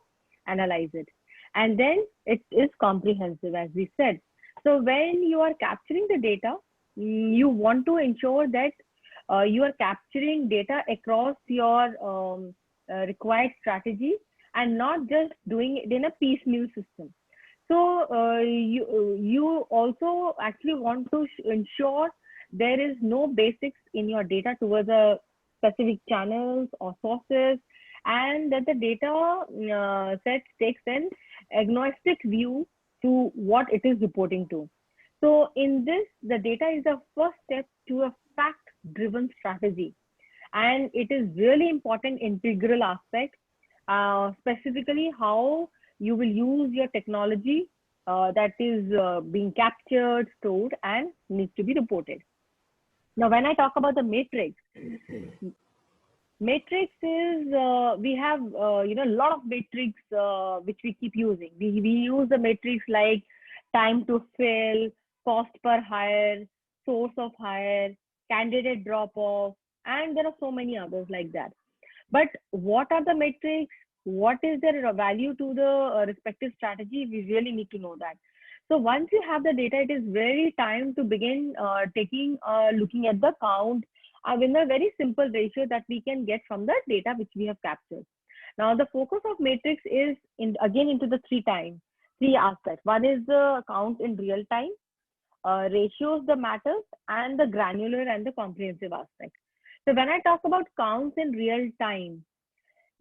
analyze it. And then it is comprehensive, as we said. So when you are capturing the data, you want to ensure that you are capturing data across your required strategy and not just doing it in a piecemeal system. So you also actually want to ensure there is no basics in your data towards a specific channels or sources, and that the data set takes an agnostic view to what it is reporting to. So in this, the data is the first step to a fact-driven strategy, and it is really important integral aspect, specifically how you will use your technology that is being captured, stored, and needs to be reported. Now, when I talk about the matrix, matrix is we have a lot of matrix which we keep using. We use the matrix like time to fill, cost per hire, source of hire, candidate drop off, and there are so many others like that. But what are the metrics? What is their value to the respective strategy? We really need to know that. So once you have the data, it is very time to begin looking at the count with a very simple ratio that we can get from the data which we have captured. Now the focus of matrix is again into the three aspects. One is the count in real time, ratios, the matters, and the granular and the comprehensive aspect. So when I talk about counts in real time,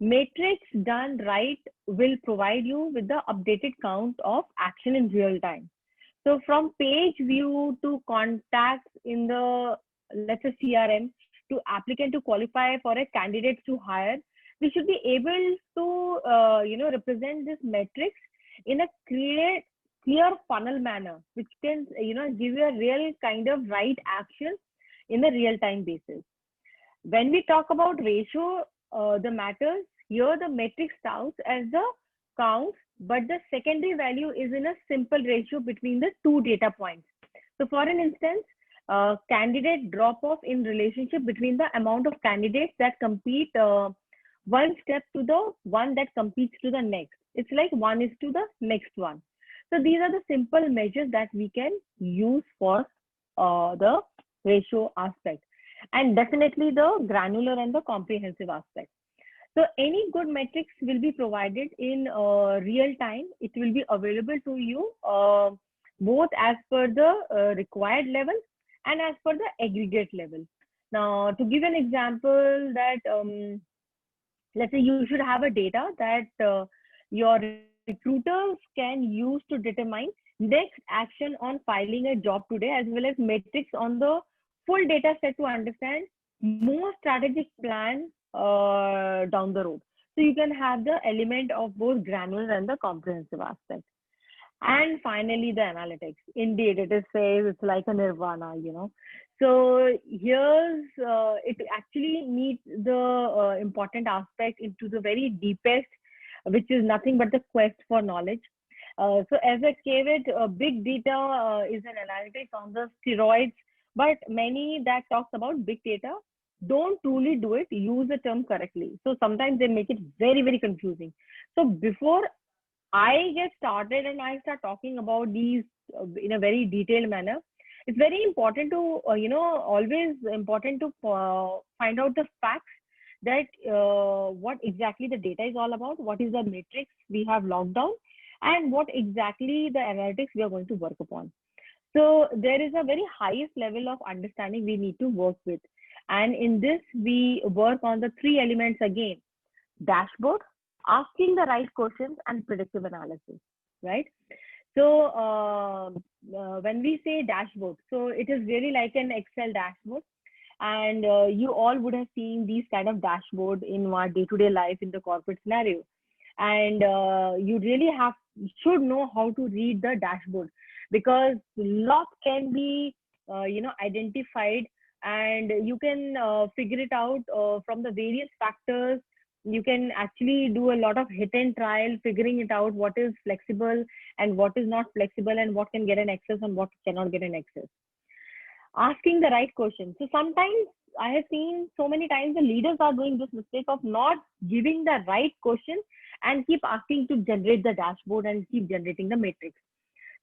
matrix done right will provide you with the updated count of action in real time. So from page view to contacts in the, let's say, CRM, to applicant to qualify for a candidate to hire, we should be able to represent this metrics in a clear funnel manner, which can give you a real kind of right action in the real time basis. When we talk about ratio, the matters, here the metric starts as the count, but the secondary value is in a simple ratio between the two data points. So for an instance, candidate drop off in relationship between the amount of candidates that compete one step to the one that competes to the next. It's like 1 is to the next one. So these are the simple measures that we can use for the ratio aspect, and definitely the granular and the comprehensive aspect. So any good metrics will be provided in real time. It will be available to you both as per the required level and as per the aggregate level. Now, to give an example, that let's say you should have a data that your recruiters can use to determine next action on filing a job today, as well as metrics on the full data set to understand more strategic plan down the road. So you can have the element of both granular and the comprehensive aspect. And finally, the analytics. Indeed, it is says it's like a nirvana, So here's it actually meets the important aspect into the very deepest, which is nothing but the quest for knowledge. So as a caveat, big data is an analytics on the steroids, but many that talks about big data don't truly use the term correctly. So sometimes they make it very, very confusing. So before I get started and I start talking about these in a very detailed manner, it's very important to, always important to find out the facts that what exactly the data is all about, what is the matrix we have logged down, and what exactly the analytics we are going to work upon. So there is a very highest level of understanding we need to work with. And in this, we work on the three elements again: dashboard, asking the right questions, and predictive analysis, right? So when we say dashboard, so it is really like an Excel dashboard. And you all would have seen these kind of dashboard in our day-to-day life in the corporate scenario. And you really should know how to read the dashboard, because lot can be identified, and you can figure it out from the various factors. You can actually do a lot of hit and trial, figuring it out what is flexible and what is not flexible, and what can get an access and what cannot get an access. Asking the right question. So sometimes I have seen so many times the leaders are doing this mistake of not giving the right question and keep asking to generate the dashboard and keep generating the matrix.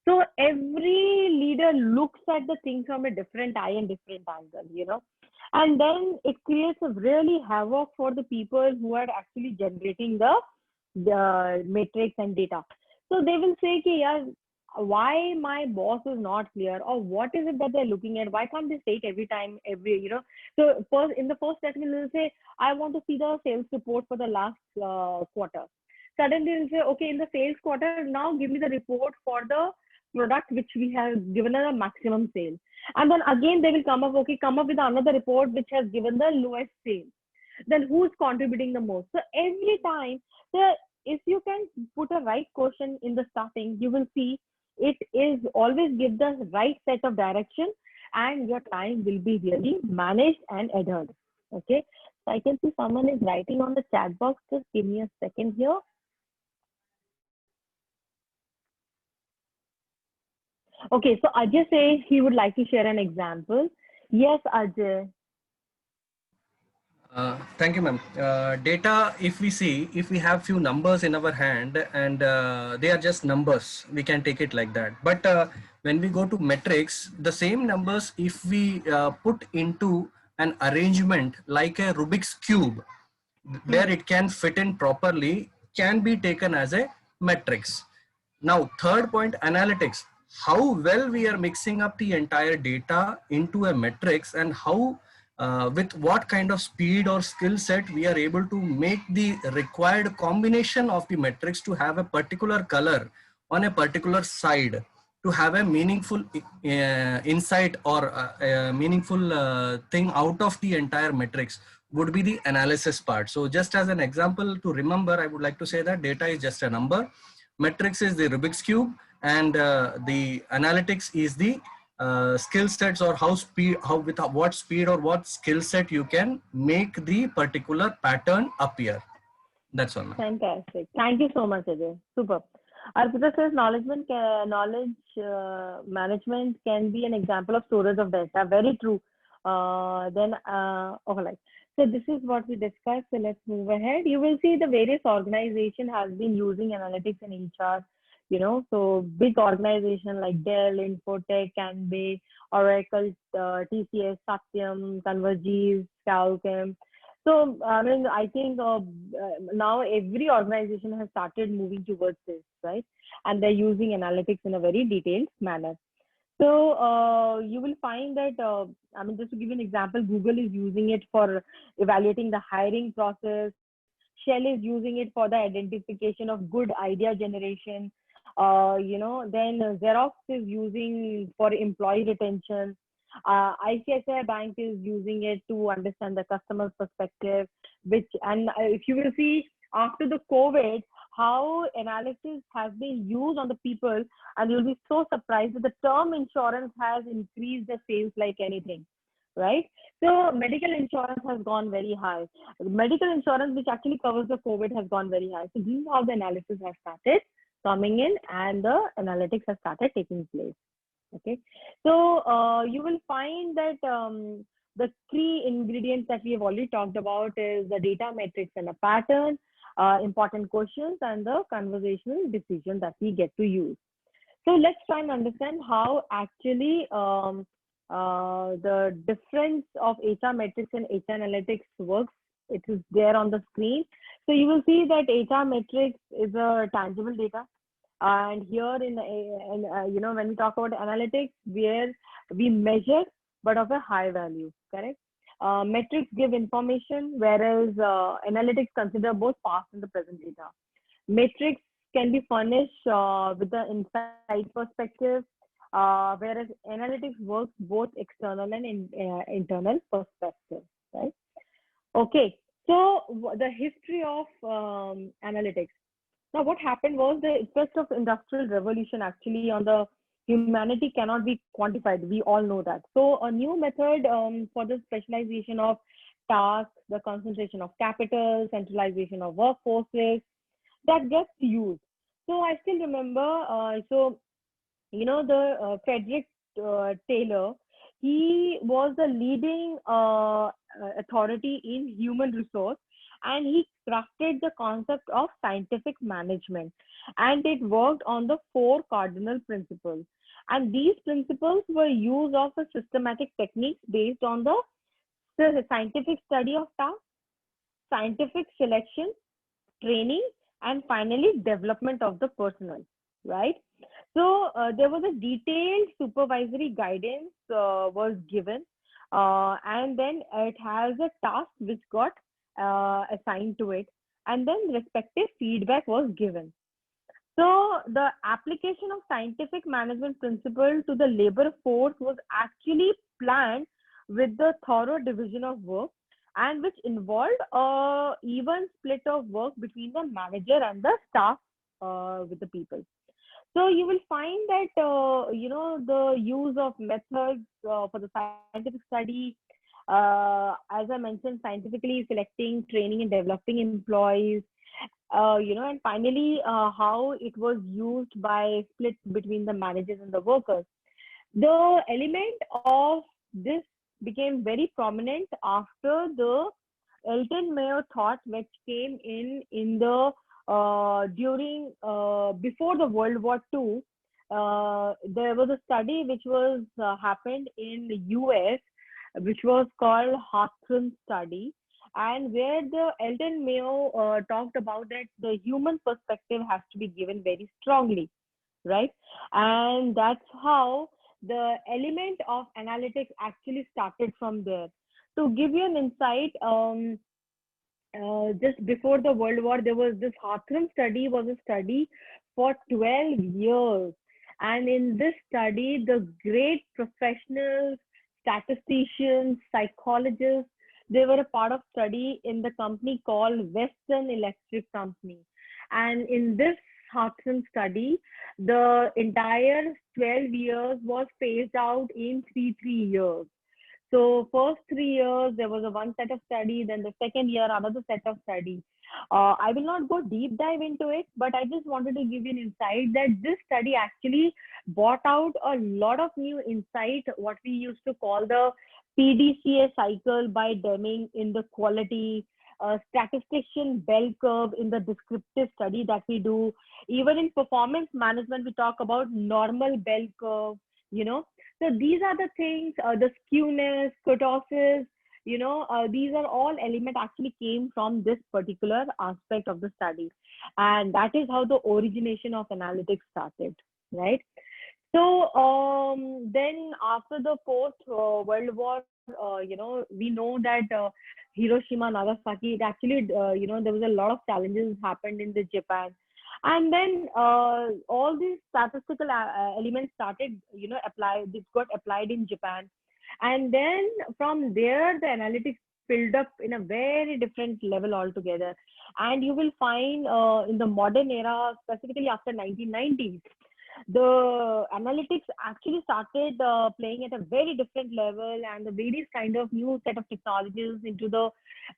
So every leader looks at the thing from a different eye and different angle, and then it creates a really havoc for the people who are actually generating the matrix and data. So they will say, ki, yeah, why my boss is not clear, or what is it that they're looking at? Why can't they say it every time, So first, in the first statement, they'll say, I want to see the sales report for the last quarter. Suddenly they'll say, okay, in the sales quarter, now give me the report for the product which we have given a maximum sale. And then again, they will come up with another report which has given the lowest sale. Then who's contributing the most? So every time, if you can put a right question in the starting, you will see it is always give the right set of direction, and your time will be really managed and adhered. Okay. So I can see someone is writing on the chat box. Just give me a second here. Okay, so Ajay says he would like to share an example. Yes, Ajay. Thank you, ma'am. Data, if we have few numbers in our hand and they are just numbers, we can take it like that. But when we go to metrics, the same numbers, if we put into an arrangement like a Rubik's Cube, where it can fit in properly, can be taken as a metrics. Now, third point, analytics. How well we are mixing up the entire data into a metrics, and how with what kind of speed or skill set we are able to make the required combination of the metrics to have a particular color on a particular side, to have a meaningful insight or a meaningful thing out of the entire metrics, would be the analysis part. So just as an example to remember, I would like to say that data is just a number, metrics is the Rubik's Cube, and the analytics is the skill sets, or with what speed or what skill set you can make the particular pattern appear. That's all. Fantastic. Thank you so much, Ajay. Super. Arpita says knowledge management can be an example of storage of data. Very true. So this is what we discussed. So let's move ahead. You will see the various organization has been using analytics in HR. So big organization like Dell, Infotech, Canbay, Oracle, TCS, Satyam, Convergys, Calchem. So I think now every organization has started moving towards this, right? And they're using analytics in a very detailed manner. So you will find that, just to give you an example, Google is using it for evaluating the hiring process. Shell is using it for the identification of good idea generation. Then Xerox is using for employee retention. ICICI Bank is using it to understand the customer's perspective, if you will see after the COVID, how analysis has been used on the people, and you'll be so surprised that the term insurance has increased the sales like anything, right? So medical insurance has gone very high. Medical insurance, which actually covers the COVID, has gone very high. So this is how the analysis has started coming in, and the analytics has started taking place. Okay, so you will find that the three ingredients that we have already talked about is the data, metrics, and a pattern, important questions, and the conversational decision that we get to use. So let's try and understand how actually the difference of HR metrics and HR analytics works. It is there on the screen. So you will see that HR metrics is a tangible data. And here when we talk about analytics, where we measure but of a high value, correct? Metrics give information, whereas analytics consider both past and the present data. Metrics can be furnished with the insight perspective, whereas analytics works both external and internal perspective, right? Okay, so the history of analytics. Now, what happened was the effect of industrial revolution actually on the humanity cannot be quantified. We all know that. So a new method for the specialization of tasks, the concentration of capital, centralization of workforces, that gets used. So I still remember, Frederick Taylor, he was the leading authority in human resource, and he crafted the concept of scientific management, and it worked on the 4 cardinal principles. And these principles were used of a systematic techniques based on the scientific study of tasks, scientific selection, training, and finally development of the personnel, right? So there was a detailed supervisory guidance was given, and then it has a task which got assigned to it, and then respective feedback was given. So the application of scientific management principle to the labor force was actually planned with the thorough division of work, and which involved a even split of work between the manager and the staff with the people. So you will find that the use of methods for the scientific study, as I mentioned, scientifically selecting, training, and developing employees, and finally how it was used by split between the managers and the workers. The element of this became very prominent after the Elton Mayo thought, which came in the during before the World War II. There was a study which was happened in the US, which was called Hawthorne study, and where the Elton Mayo talked about that the human perspective has to be given very strongly, right? And that's how the element of analytics actually started from there. To give you an insight, just before the World War, there was this Hawthorne study was a study for 12 years. And in this study, the great professionals, statisticians, psychologists, they were a part of study in the company called Western Electric Company. And in this Hawthorne study, the entire 12 years was phased out in three years. So first 3 years, there was a one set of study, then the second year, another set of study. I will not go deep dive into it, but I just wanted to give you an insight that this study actually brought out a lot of new insight, what we used to call the PDCA cycle by Deming in the quality, statistician bell curve in the descriptive study that we do. Even in performance management, we talk about normal bell curve, So these are the things, the skewness, kurtosis, these are all elements actually came from this particular aspect of the study. And that is how the origination of analytics started, right? So then after the post-World War, we know that Hiroshima, Nagasaki, it actually, there was a lot of challenges happened in the Japan. And then all these statistical elements started, this got applied in Japan. And then from there, the analytics filled up in a very different level altogether. And you will find in the modern era, specifically after 1990s, the analytics actually started playing at a very different level, and the various kind of new set of technologies into the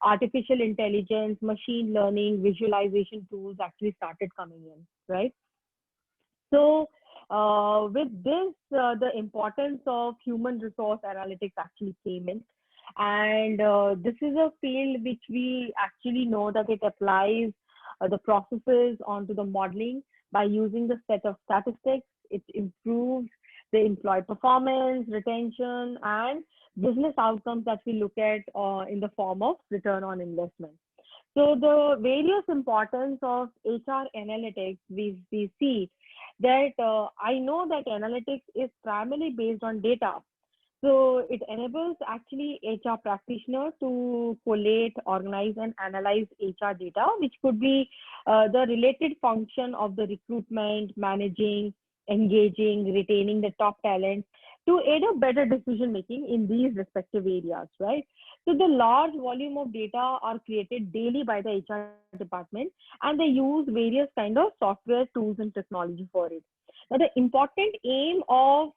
artificial intelligence, machine learning, visualization tools actually started coming in, right? So with this, the importance of human resource analytics actually came in. And this is a field which we actually know that it applies the processes onto the modeling by using the set of statistics. It improves the employee performance, retention, and business outcomes that we look at in the form of return on investment. So the various importance of HR analytics, we see that I know that analytics is primarily based on data. So it enables actually HR practitioners to collate, organize, and analyze HR data, which could be the related function of the recruitment, managing, engaging, retaining the top talent to aid a better decision making in these respective areas, right? So the large volume of data are created daily by the HR department, and they use various kind of software tools and technology for it. Now, the important aim of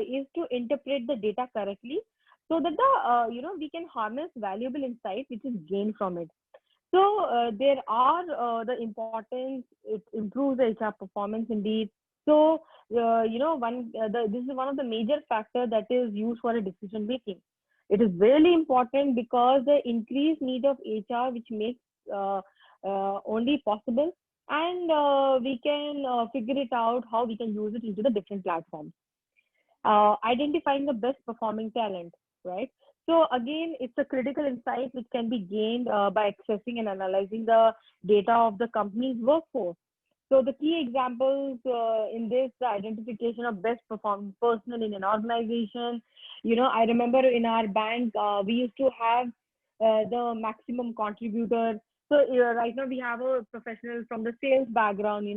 is to interpret the data correctly, so that the we can harness valuable insight which is gained from it. So there are the importance. It improves the HR performance indeed. So this is one of the major factors that is used for a decision making. It is really important because the increased need of HR, which makes only possible, and we can figure it out how we can use it into the different platforms. Identifying the best performing talent, right? So again, it's a critical insight which can be gained by accessing and analyzing the data of the company's workforce. So the key examples in this, the identification of best performing personnel in an organization. I remember in our bank, we used to have the maximum contributor. So right now we have a professional from the sales background,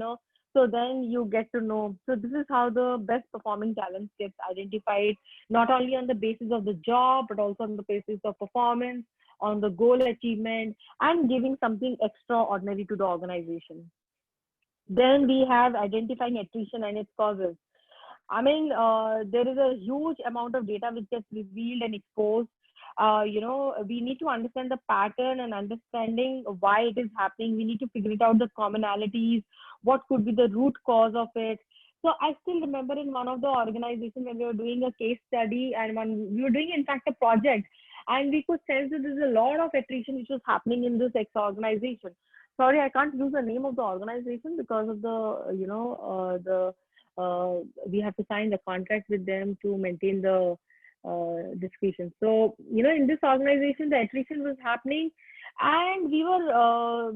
so then you get to know. So this is how the best performing talent gets identified, not only on the basis of the job, but also on the basis of performance, on the goal achievement, and giving something extraordinary to the organization. Then we have identifying attrition and its causes. I mean, there is a huge amount of data which gets revealed and exposed. We need to understand the pattern and understanding why it is happening. We need to figure it out the commonalities, what could be the root cause of it. So I still remember in one of the organizations when we were doing a case study and when we were doing in fact a project, and we could sense that there's a lot of attrition which was happening in this ex organization. Sorry, I can't use the name of the organization because of we have to sign the contract with them to maintain the discretion. So, in this organization, the attrition was happening, and we were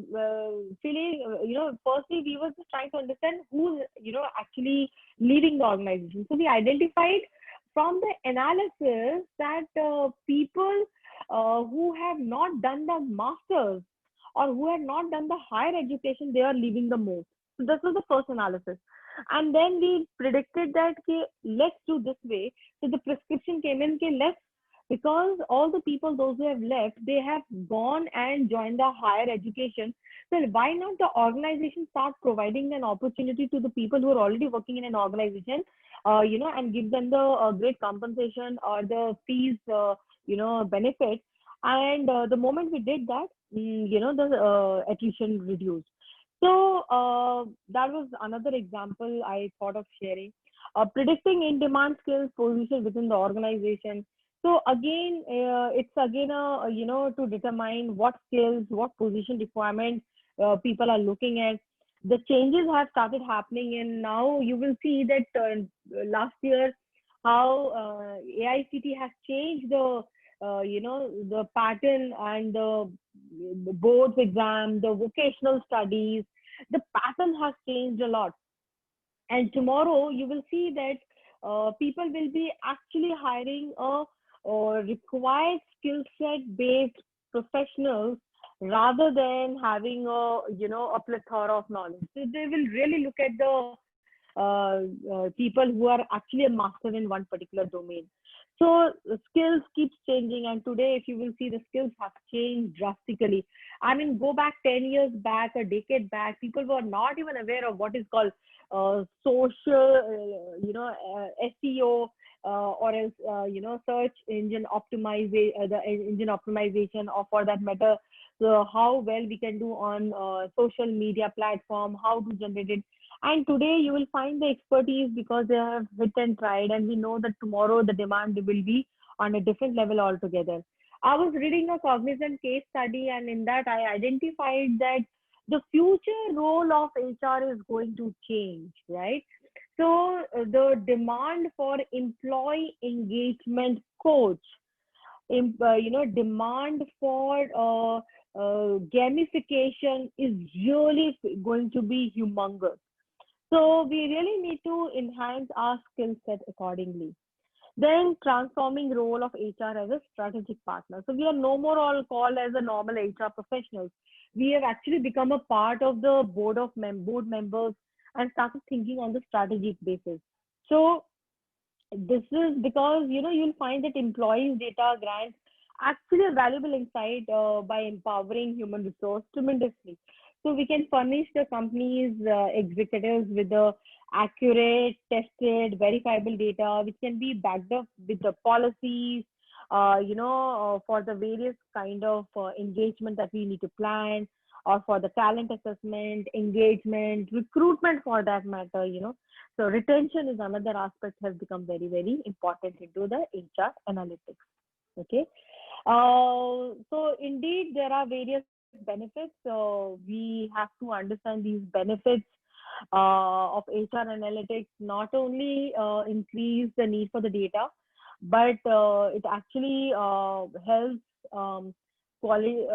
feeling, firstly, we were just trying to understand who's, actually leaving the organization. So we identified from the analysis that people who have not done the masters or who had not done the higher education, they are leaving the most. So this was the first analysis. And then we predicted that, okay, let's do this way. So the prescription came in, okay, let's, because all the people, those who have left, they have gone and joined the higher education. So why not the organization start providing an opportunity to the people who are already working in an organization, and give them the great compensation or the fees, benefit. And the moment we did that, the attrition reduced. So that was another example I thought of sharing. Predicting in-demand skills position within the organization. So again, it's again to determine what skills, what position requirements people are looking at. The changes have started happening, and now you will see that last year how AICT has changed the the pattern and the boards exam, the vocational studies. The pattern has changed a lot, and tomorrow you will see that people will be actually hiring a required skill set based professionals rather than having a plethora of knowledge. So they will really look at the people who are actually a master in one particular domain. So the skills keeps changing, and today, if you will see, the skills have changed drastically. I mean, go back 10 years back, a decade back, people were not even aware of what is called social, SEO, or else, search engine optimization, the engine optimization, or for that matter, how well we can do on social media platform, how to generate it. And today you will find the expertise because they have hit and tried, and we know that tomorrow the demand will be on a different level altogether. I was reading a Cognizant case study, and in that I identified that the future role of HR is going to change, right? So the demand for employee engagement coach, demand for gamification is really going to be humongous. So we really need to enhance our skill set accordingly. Then transforming role of HR as a strategic partner. So we are no more all called as a normal HR professionals. We have actually become a part of the board members and started thinking on the strategic basis. So this is because you'll find that employees data grants actually a valuable insight by empowering human resource tremendously. So we can furnish the company's executives with the accurate, tested, verifiable data, which can be backed up with the policies, for the various kind of engagement that we need to plan, or for the talent assessment, engagement, recruitment for that matter, So retention is another aspect has become very, very important into the HR analytics. Okay. So indeed, there are various benefits. We have to understand these benefits of HR analytics, not only increase the need for the data, but it actually helps quality.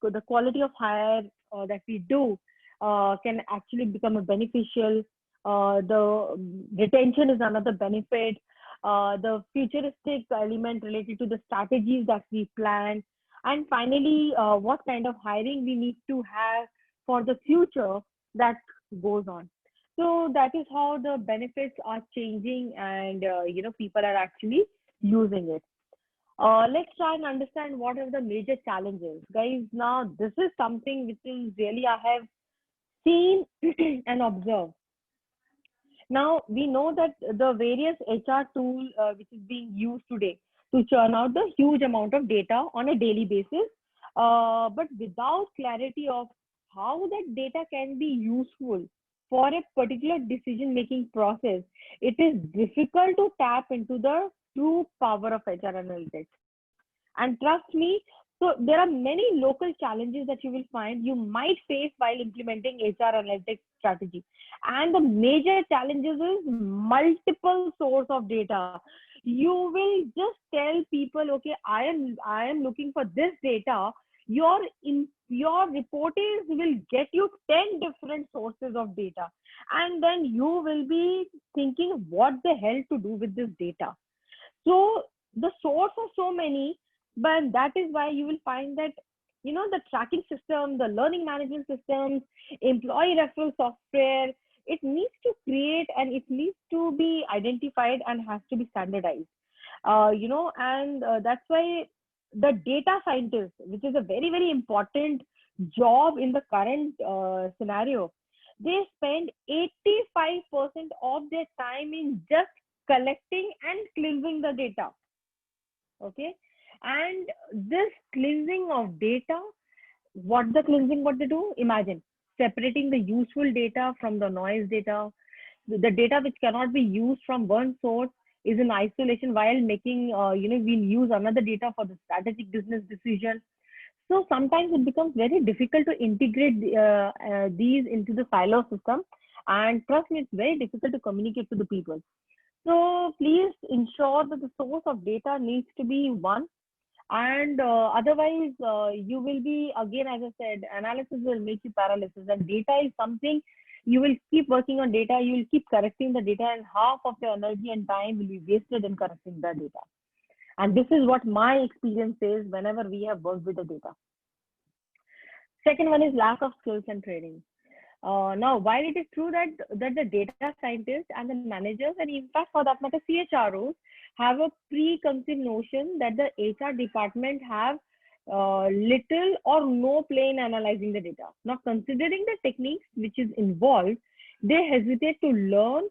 The quality of hire that we do can actually become a beneficial. The retention is another benefit. The futuristic element related to the strategies that we plan, and finally, what kind of hiring we need to have for the future that goes on. So that is how the benefits are changing, and people are actually using it. Let's try and understand what are the major challenges, guys. Now, this is something which is really I have seen and observed. Now, we know that the various HR tool which is being used today to churn out the huge amount of data on a daily basis, but without clarity of how that data can be useful for a particular decision-making process, it is difficult to tap into the true power of HR analytics. And trust me, so there are many local challenges that you will find you might face while implementing HR analytics strategy. And the major challenges is multiple source of data. You will just tell people, okay, I am looking for this data. Your reporters will get you 10 different sources of data, and then you will be thinking what the hell to do with this data. So the source are so many, but that is why you will find that the tracking system, the learning management systems, employee referral software, it needs to create and it needs to be identified and has to be standardized. And that's why the data scientist, which is a very, very important job in the current scenario, they spend 85% of their time in just collecting and cleansing the data. Okay. And this cleansing of data, what they do? Imagine separating the useful data from the noise data. The data which cannot be used from one source is in isolation while making, we'll use another data for the strategic business decision. So sometimes it becomes very difficult to integrate these into the silo system. And trust me, it's very difficult to communicate to the people. So please ensure that the source of data needs to be one. And otherwise, you will be, again, as I said, analysis will make you paralysis. And data is something you will keep working on data, you will keep correcting the data, and half of your energy and time will be wasted in correcting the data. And this is what my experience is whenever we have worked with the data. Second one is lack of skills and training. Now, while it is true that the data scientists and the managers, and in fact, for that matter, CHROs, have a preconceived notion that the HR department have little or no play in analyzing the data. Now, considering the techniques which is involved, they hesitate to learn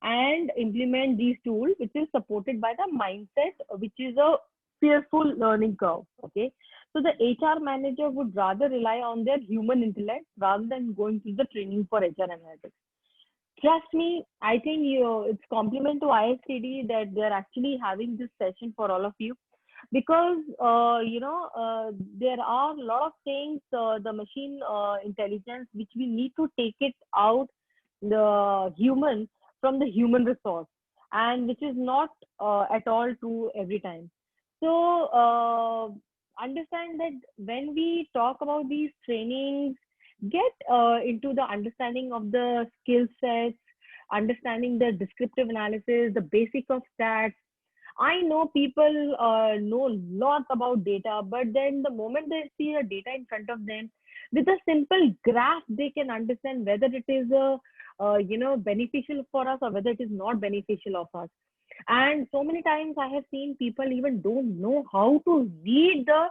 and implement these tools, which is supported by the mindset, which is a fearful learning curve. Okay. So the HR manager would rather rely on their human intellect rather than going through the training for HR analytics. Trust me, I think it's compliment to ISTD that they're actually having this session for all of you, because there are a lot of things, the machine intelligence, which we need to take it out the human from the human resource, and which is not at all true every time. So understand that when we talk about these trainings, get into the understanding of the skill sets, understanding the descriptive analysis, the basic of stats. I know people know lots about data, but then the moment they see a data in front of them, with a simple graph, they can understand whether it is beneficial for us or whether it is not beneficial of us. And so many times I have seen people even don't know how to read the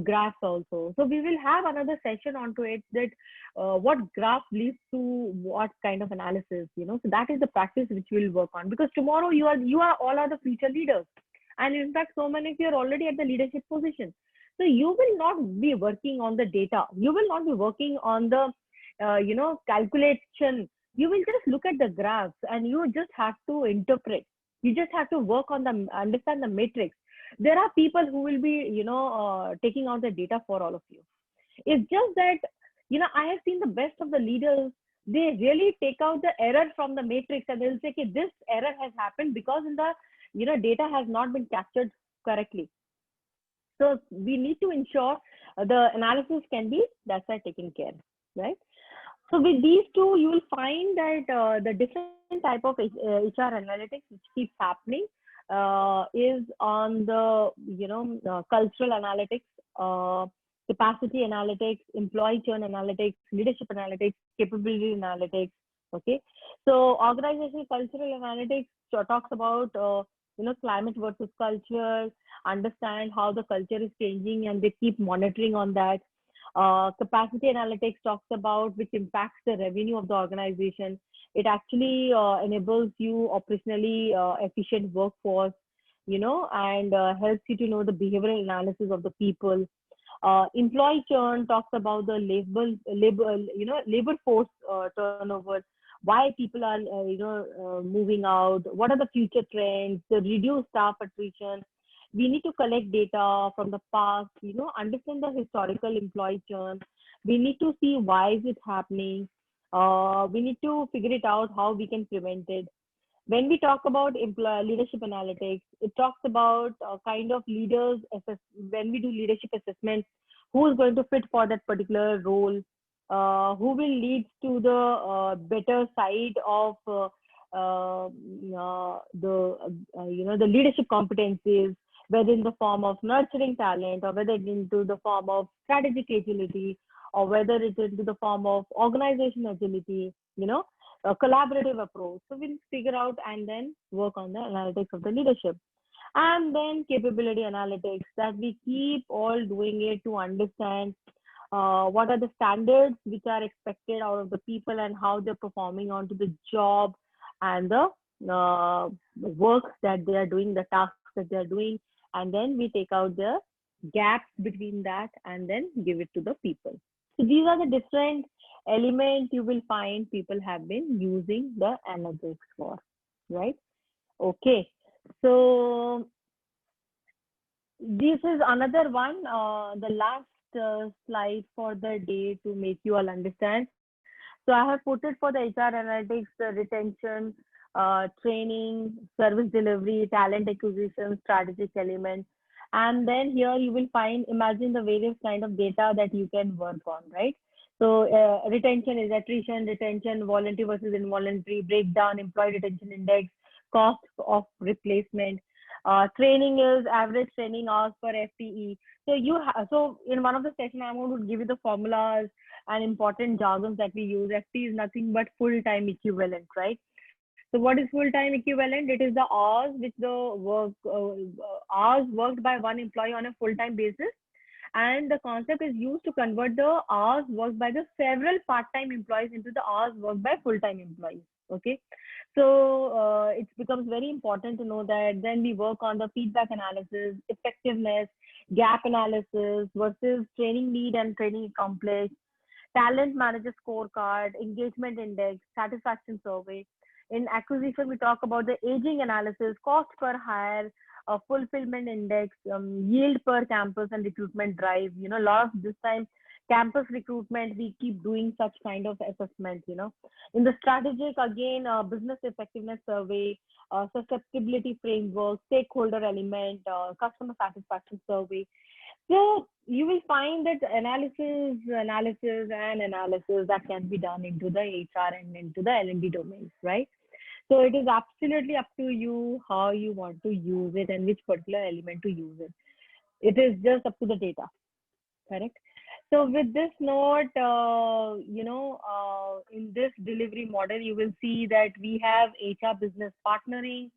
graphs also. So we will have another session onto it, that what graph leads to what kind of analysis, So that is the practice which we'll work on, because tomorrow you are all are the future leaders. And in fact, so many of you are already at the leadership position. So you will not be working on the data. You will not be working on the, calculation. You will just look at the graphs and you just have to interpret. You just have to work on understand the matrix. There are people who will be, taking out the data for all of you. It's just that, I have seen the best of the leaders. They really take out the error from the matrix and they'll say, okay, this error has happened because in the data has not been captured correctly. So we need to ensure the analysis can be that's why taken care, right? So with these two, you will find that the different type of HR analytics which keeps happening is on the cultural analytics, capacity analytics, employee churn analytics, leadership analytics, capability analytics. Okay, so organizational cultural analytics talks about climate versus culture, understand how the culture is changing, and they keep monitoring on that. Capacity analytics talks about which impacts the revenue of the organization. It actually enables you operationally efficient workforce, and helps you to know the behavioral analysis of the people. Employee churn talks about the labor force turnover, why people are moving out, what are the future trends, the reduced staff attrition. We need to collect data from the past, understand the historical employee churn. We need to see why is it happening. We need to figure it out how we can prevent it. When we talk about leadership analytics, it talks about kind of leaders when we do leadership assessment, who is going to fit for that particular role, who will lead to the better side of the leadership competencies, whether in the form of nurturing talent, or whether into the form of strategic agility, or whether it's into the form of organization agility, a collaborative approach. So we'll figure out and then work on the analytics of the leadership. And then capability analytics, that we keep all doing it to understand what are the standards which are expected out of the people and how they're performing onto the job and the work that they are doing, the tasks that they are doing. And then we take out the gaps between that and then give it to the people. So these are the different elements you will find people have been using the analytics for, right? Okay, so this is another one, the last slide for the day to make you all understand. So I have put it for the HR analytics, retention, training, service delivery, talent acquisition, strategic element. And then here you will find, imagine the various kind of data that you can work on, right? So retention is attrition, retention, voluntary versus involuntary, breakdown, employee retention index, cost of replacement. Training is average training hours per FTE. So in one of the sessions, I'm going to give you the formulas and important jargons that we use. FTE is nothing but full-time equivalent, right? So what is full-time equivalent? It is the hours which hours worked by one employee on a full-time basis. And the concept is used to convert the hours worked by the several part-time employees into the hours worked by full-time employees. Okay, so it becomes very important to know that then we work on the feedback analysis, effectiveness, gap analysis versus training need and training accomplished, talent manager scorecard, engagement index, satisfaction survey. In acquisition, we talk about the aging analysis, cost per hire, fulfillment index, yield per campus, and recruitment drive. A lot of this time campus recruitment, we keep doing such kind of assessment. In the strategic, again, business effectiveness survey, susceptibility framework, stakeholder element, customer satisfaction survey. So you will find that analysis that can be done into the HR and into the L&D domains, right? So it is absolutely up to you how you want to use it and which particular element to use it. It is just up to the data, correct? So with this note, in this delivery model, you will see that we have HR business partnering.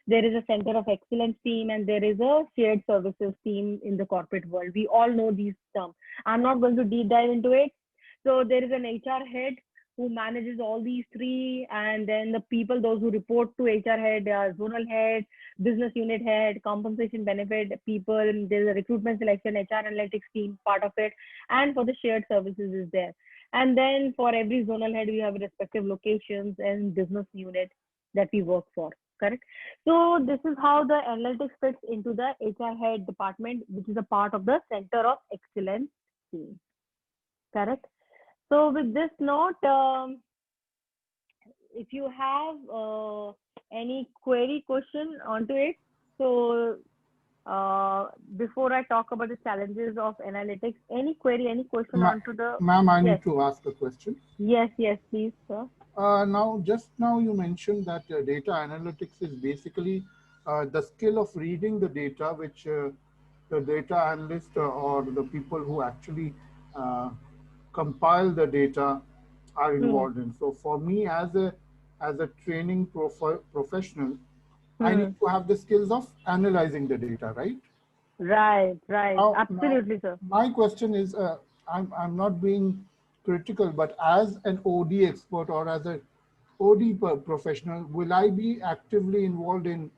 There is a center of excellence team and there is a shared services team in the corporate world. We all know these terms. I'm not going to deep dive into it. So there is an HR head who manages all these three, and then the people, those who report to HR head, zonal head, business unit head, compensation benefit people, there's a recruitment selection, HR analytics team part of it, and for the shared services is there. And then for every zonal head, we have respective locations and business unit that we work for, correct? So this is how the analytics fits into the HR head department, which is a part of the center of excellence team, correct? So with this note, if you have any query, question onto it, So before I talk about the challenges of analytics, any query, any question Ma- onto the? Ma'am, I Yes, need to ask a question. yes, please, sir. Just now you mentioned that data analytics is basically the skill of reading the data, which the data analyst or the people who actually uh, compile the data are involved in. So for me as a training professional, I need to have the skills of analyzing the data, right? Right, Now, absolutely, sir. my question is, I'm not being critical, but as an OD expert or as a OD professional, will I be actively involved in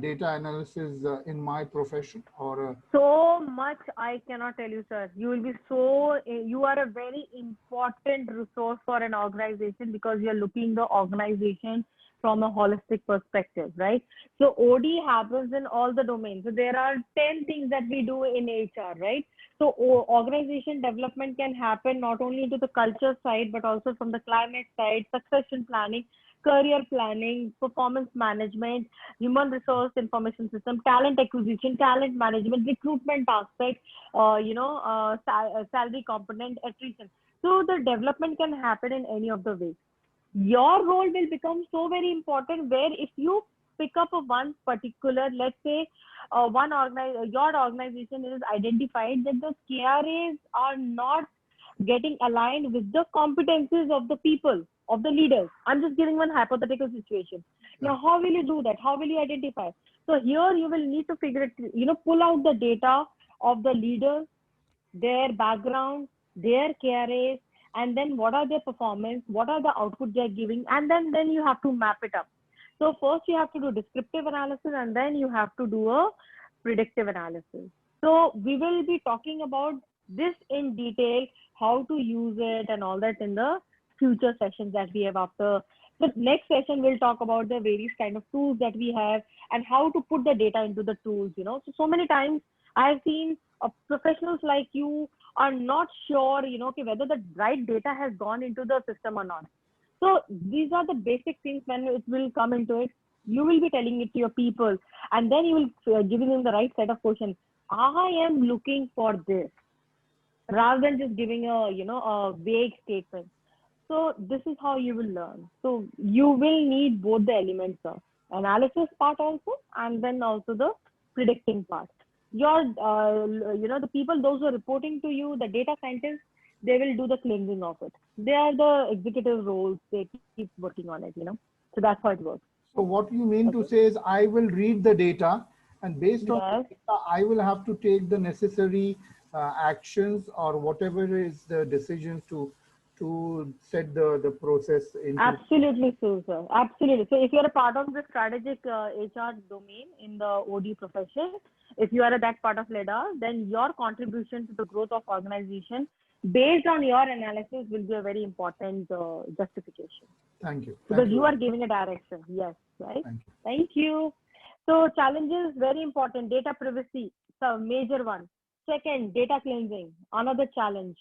data analysis in my profession or? So much I cannot tell you, sir. You will be so, you are a very important resource for an organization because you're looking the organization from a holistic perspective, right? So OD happens in all the domains. So there are 10 things that we do in HR, right? So organization development can happen not only into the culture side, but also from the climate side, succession planning, career planning, performance management, human resource information system, talent acquisition, talent management, recruitment aspect, salary component, attrition. So the development can happen in any of the ways. Your role will become so very important where if you pick up a one particular, let's say your organization is identified that the KRAs are not getting aligned with the competencies of the people, of the leaders. I'm just giving one hypothetical situation. Now, how will you do that? How will you identify? So here you will need to figure it, pull out the data of the leaders, their background, their KRAs, and then what are their performance, what are the output they're giving, and then you have to map it up. So first you have to do descriptive analysis, and then you have to do a predictive analysis. So we will be talking about this in detail, how to use it and all that in the future sessions that we have after. The next session we'll talk about the various kind of tools that we have and how to put the data into the tools, So many times I've seen professionals like you are not sure, whether the right data has gone into the system or not. So these are the basic things when it will come into it. You will be telling it to your people, and then you will giving them the right set of questions. I am looking for this, rather than just giving a vague statement. So this is how you will learn. So you will need both the elements of analysis part also, and then also the predicting part. Your, the people, those who are reporting to you, the data scientists, they will do the cleansing of it. They are the executive roles. They keep working on it, So that's how it works. So what you mean to say is I will read the data, and based on the data, I will have to take the necessary actions or whatever is the decisions to set the process into. Absolutely, sir. Absolutely. So if you're a part of the strategic HR domain in the OD profession, if you are that part of LEDA, then your contribution to the growth of organization based on your analysis will be a very important justification. Thank you. Because you are giving a direction. Yes, right? Thank you. So challenges, very important. Data privacy, so major one. Second, data cleansing, another challenge.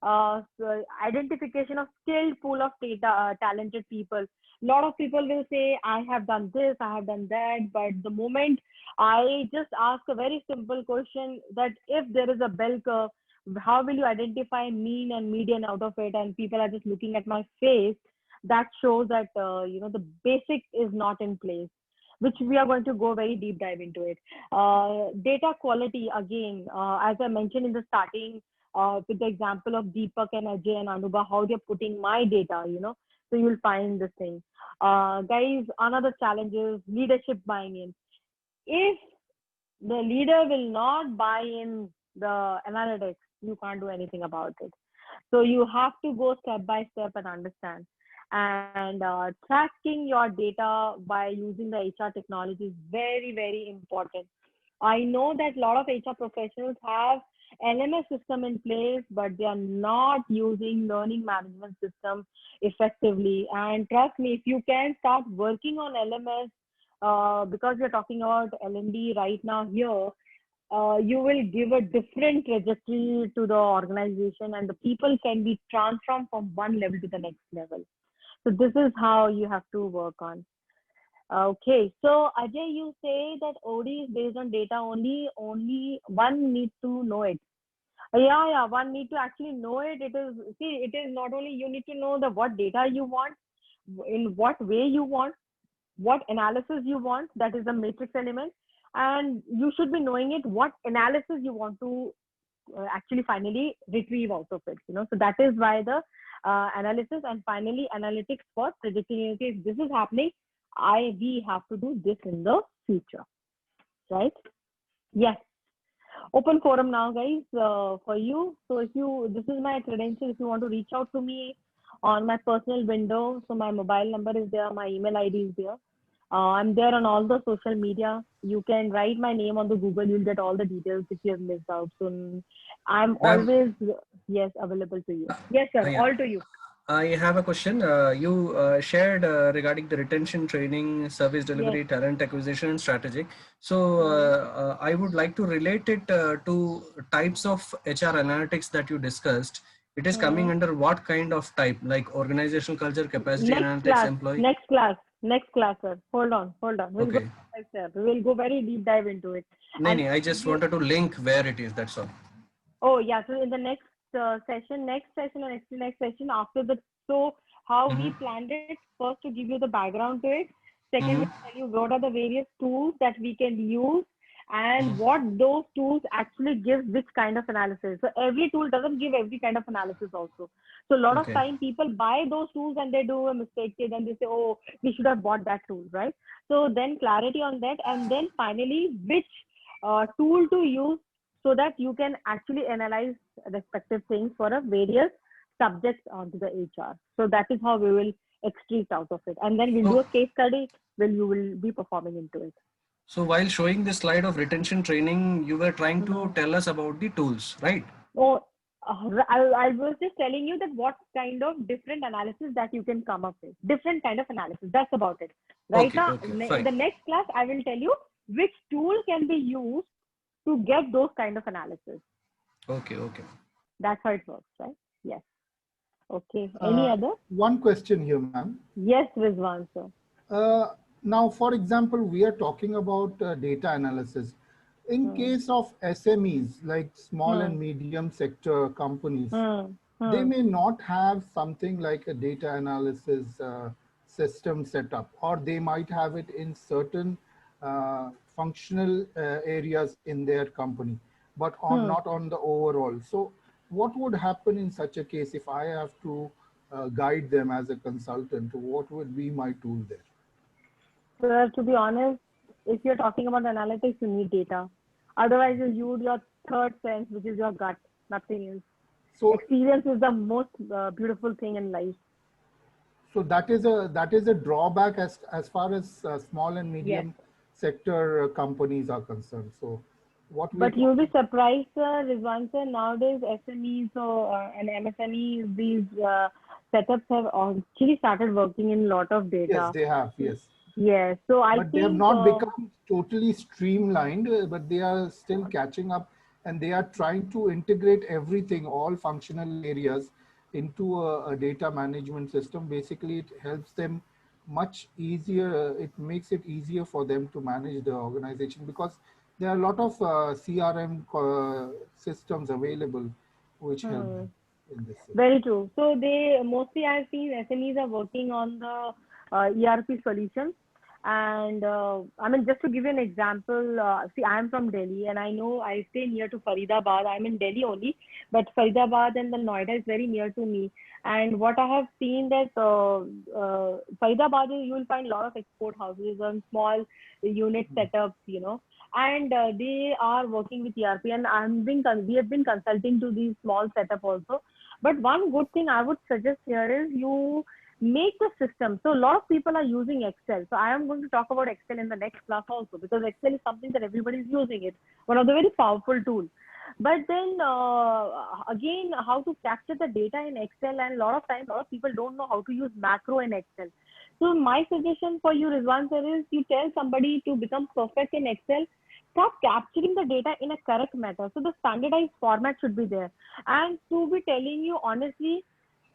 So identification of skilled pool of data, talented people. A lot of people will say, I have done this, I have done that. But the moment I just ask a very simple question that if there is a bell curve, how will you identify mean and median out of it? And people are just looking at my face. That shows that, the basic is not in place, which we are going to go very deep dive into it. Data quality, again, as I mentioned in the starting, with the example of Deepak and Ajay and Anuba, how they're putting my data, so you'll find this thing. Guys, another challenge is leadership buying in. If the leader will not buy in the analytics, you can't do anything about it. So you have to go step by step and understand. And tracking your data by using the HR technology is very, very important. I know that a lot of HR professionals have LMS system in place, but they are not using learning management system effectively. And trust me, if you can start working on LMS, because we're talking about L&D right now here, you will give a different trajectory to the organization, and the people can be transformed from one level to the next level. So this is how you have to work on. Okay, so Ajay, you say that OD is based on data only. Only one needs to know it. Yeah, one need to actually know it. It is, see, it is not only you need to know the what data you want, in what way you want, what analysis you want. That is the matrix element, and you should be knowing it. What analysis you want to actually finally retrieve out of it. So that is why the analysis and finally analytics for predicting. If this is happening, we have to do this in the future, right? Yes. Open forum now, guys, for you. So this is my credential. If you want to reach out to me on my personal window, so my mobile number is there, my email ID is there. I'm there on all the social media. You can write my name on the Google. You'll get all the details if you have missed out. So I'm always, yes, available to you. Yes, sir, Yeah. all to you. I have a question. You shared regarding the retention training, service delivery, Yes. talent acquisition, and strategic. So I would like to relate it to types of HR analytics that you discussed. It is coming under what kind of type, like organizational culture, capacity analytics, employee? Next class, sir. Hold on. We'll Okay. go step by step. We will go very deep dive into it. No, And I just wanted to link where it is. That's all. oh yeah, so in the next session, next session after the, so how we planned it, first to give you the background to it, secondly tell you what are the various tools that we can use and what those tools actually give which kind of analysis. So every tool doesn't give every kind of analysis also. So a lot of time people buy those tools and they do a mistake, then they say, oh, we should have bought that tool, right? So then clarity on that, and then finally which tool to use so that you can actually analyze respective things for a various subjects onto the HR. So that is how we will extract out of it. And then we'll do a case study where you will be performing into it. So while showing this slide of retention training, you were trying to tell us about the tools, right? Oh, I was just telling you that what kind of different analysis that you can come up with. Different kind of analysis. That's about it. Right now, in the next class, I will tell you which tool can be used to get those kind of analysis. Okay. That's how it works, right? Yes. Okay. Any other? One question here, ma'am. Yes, Rizwan, sir. Now, for example, we are talking about data analysis. In case of SMEs, like small and medium sector companies, they may not have something like a data analysis system set up, or they might have it in certain functional areas in their company, but not on the overall. So what would happen in such a case if I have to guide them as a consultant? What would be my tool there? So to be honest, if you're talking about analytics, you need data. Otherwise, you use your third sense, which is your gut, nothing else. So experience is the most beautiful thing in life. So that is a drawback as far as small and medium sector companies are concerned. So but you'll be surprised, sir, Rizwan sir, nowadays SMEs and MSMEs, these setups have actually started working in a lot of data. Yes, they have, yes. Yes, so I think they have not become totally streamlined, but they are still catching up, and they are trying to integrate everything, all functional areas, into a data management system. Basically, it helps them much easier. It makes it easier for them to manage the organization, because there are a lot of CRM systems available which help them in this. Very true. So they mostly, I've seen SMEs are working on the ERP solutions. And I mean, just to give you an example, see, I'm from Delhi, and I know I stay near to Faridabad. I'm in Delhi only, but Faridabad and the Noida is very near to me. And what I have seen that Faridabad, you will find a lot of export houses and small unit setups, and they are working with ERP. And we have been consulting to these small setup also. But one good thing I would suggest here is you make the system. So a lot of people are using Excel. So I am going to talk about Excel in the next class also, because Excel is something that everybody is using it. One of the very powerful tools. But then again, how to capture the data in Excel, and a lot of people don't know how to use macro in Excel. So my suggestion for you, Rizwan sir, is you tell somebody to become perfect in Excel, start capturing the data in a correct manner. So the standardized format should be there. And to be telling you honestly,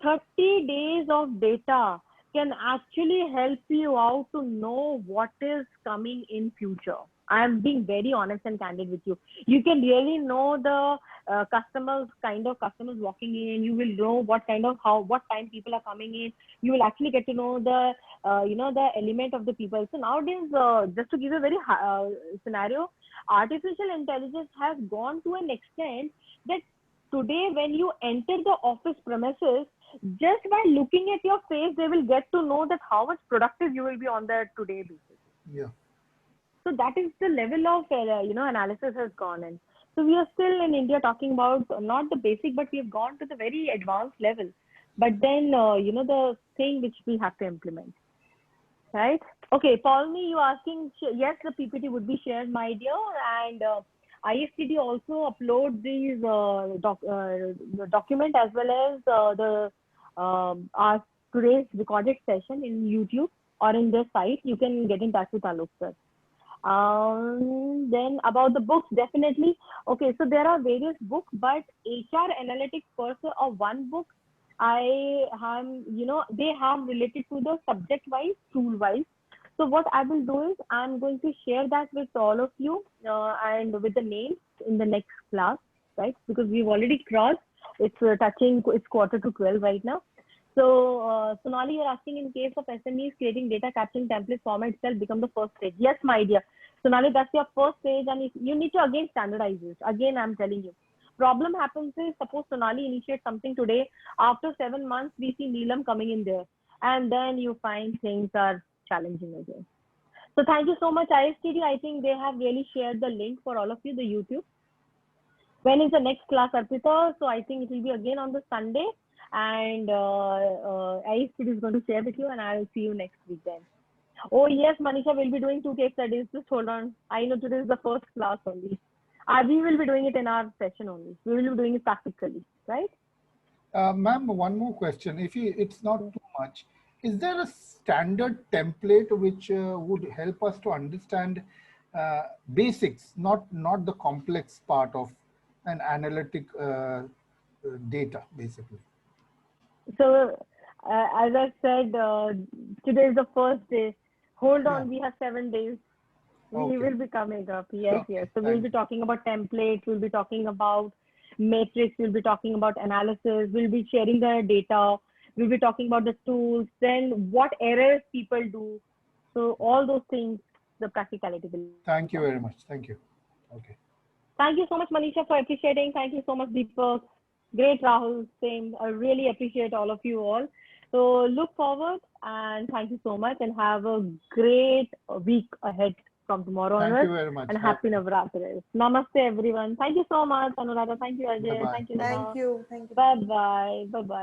30 days of data can actually help you out to know what is coming in future. I am being very honest and candid with you. You can really know the kind of customers walking in. You will know what time people are coming in. You will actually get to know the the element of the people. So nowadays, just to give a very scenario, artificial intelligence has gone to an extent that today when you enter the office premises, just by looking at your face, they will get to know that how much productive you will be on that today basis. Yeah. So that is the level of analysis has gone in. So we are still in India talking about not the basic, but we have gone to the very advanced level. But then the thing which we have to implement, right? Okay, Paulmi, you asking? Yes, the PPT would be shared, my dear, and ISTD also upload these the document as well as our today's recorded session in YouTube or in their site. You can get in touch with Alok sir. Then about the books, definitely. Okay, so there are various books, but HR analytics per se or one book, I have, they have related to the subject wise, tool wise. So what I will do is I'm going to share that with all of you and with the names in the next class, right? Because we've already crossed. It's it's 11:45 right now. So Sonali, you're asking in case of SMEs, creating data capturing template format itself become the first stage. Yes, my dear. Sonali, that's your first stage, and you need to again standardize it. Again, I'm telling you. Problem happens is, suppose Sonali initiates something today, after 7 months, we see Neelam coming in there. And then you find things are challenging again. So thank you so much, ISTD. I think they have really shared the link for all of you, the YouTube. When is the next class, Arpita? So I think it will be again on the Sunday. And ISTD is going to share with you, and I'll see you next week then. Oh yes, Manisha will be doing 2 case studies. Just hold on. I know today is the first class only. We will be doing it in our session only. We will be doing it practically, right? Ma'am, one more question. If it's not too much, is there a standard template which would help us to understand basics, not the complex part of an analytic data, basically? So, as I said, today is the first day. Hold on, we have 7 days. We will be coming up. Yes, yes. So we'll be talking about templates. We'll be talking about matrix. We'll be talking about analysis. We'll be sharing the data. We'll be talking about the tools. Then what errors people do. So all those things, the practicality will. Thank you very much. Thank you. Okay. Thank you so much, Manisha, for appreciating. Thank you so much, Deepak. Great, Rahul. Same. I really appreciate all of you all. So look forward and thank you so much and have a great week ahead from tomorrow onwards. Thank you very much. And happy Navratri. Namaste, everyone. Thank you so much, Anuradha. Thank you, Ajay. Bye-bye. Thank you, Thank you. Thank you. Bye-bye. Bye-bye.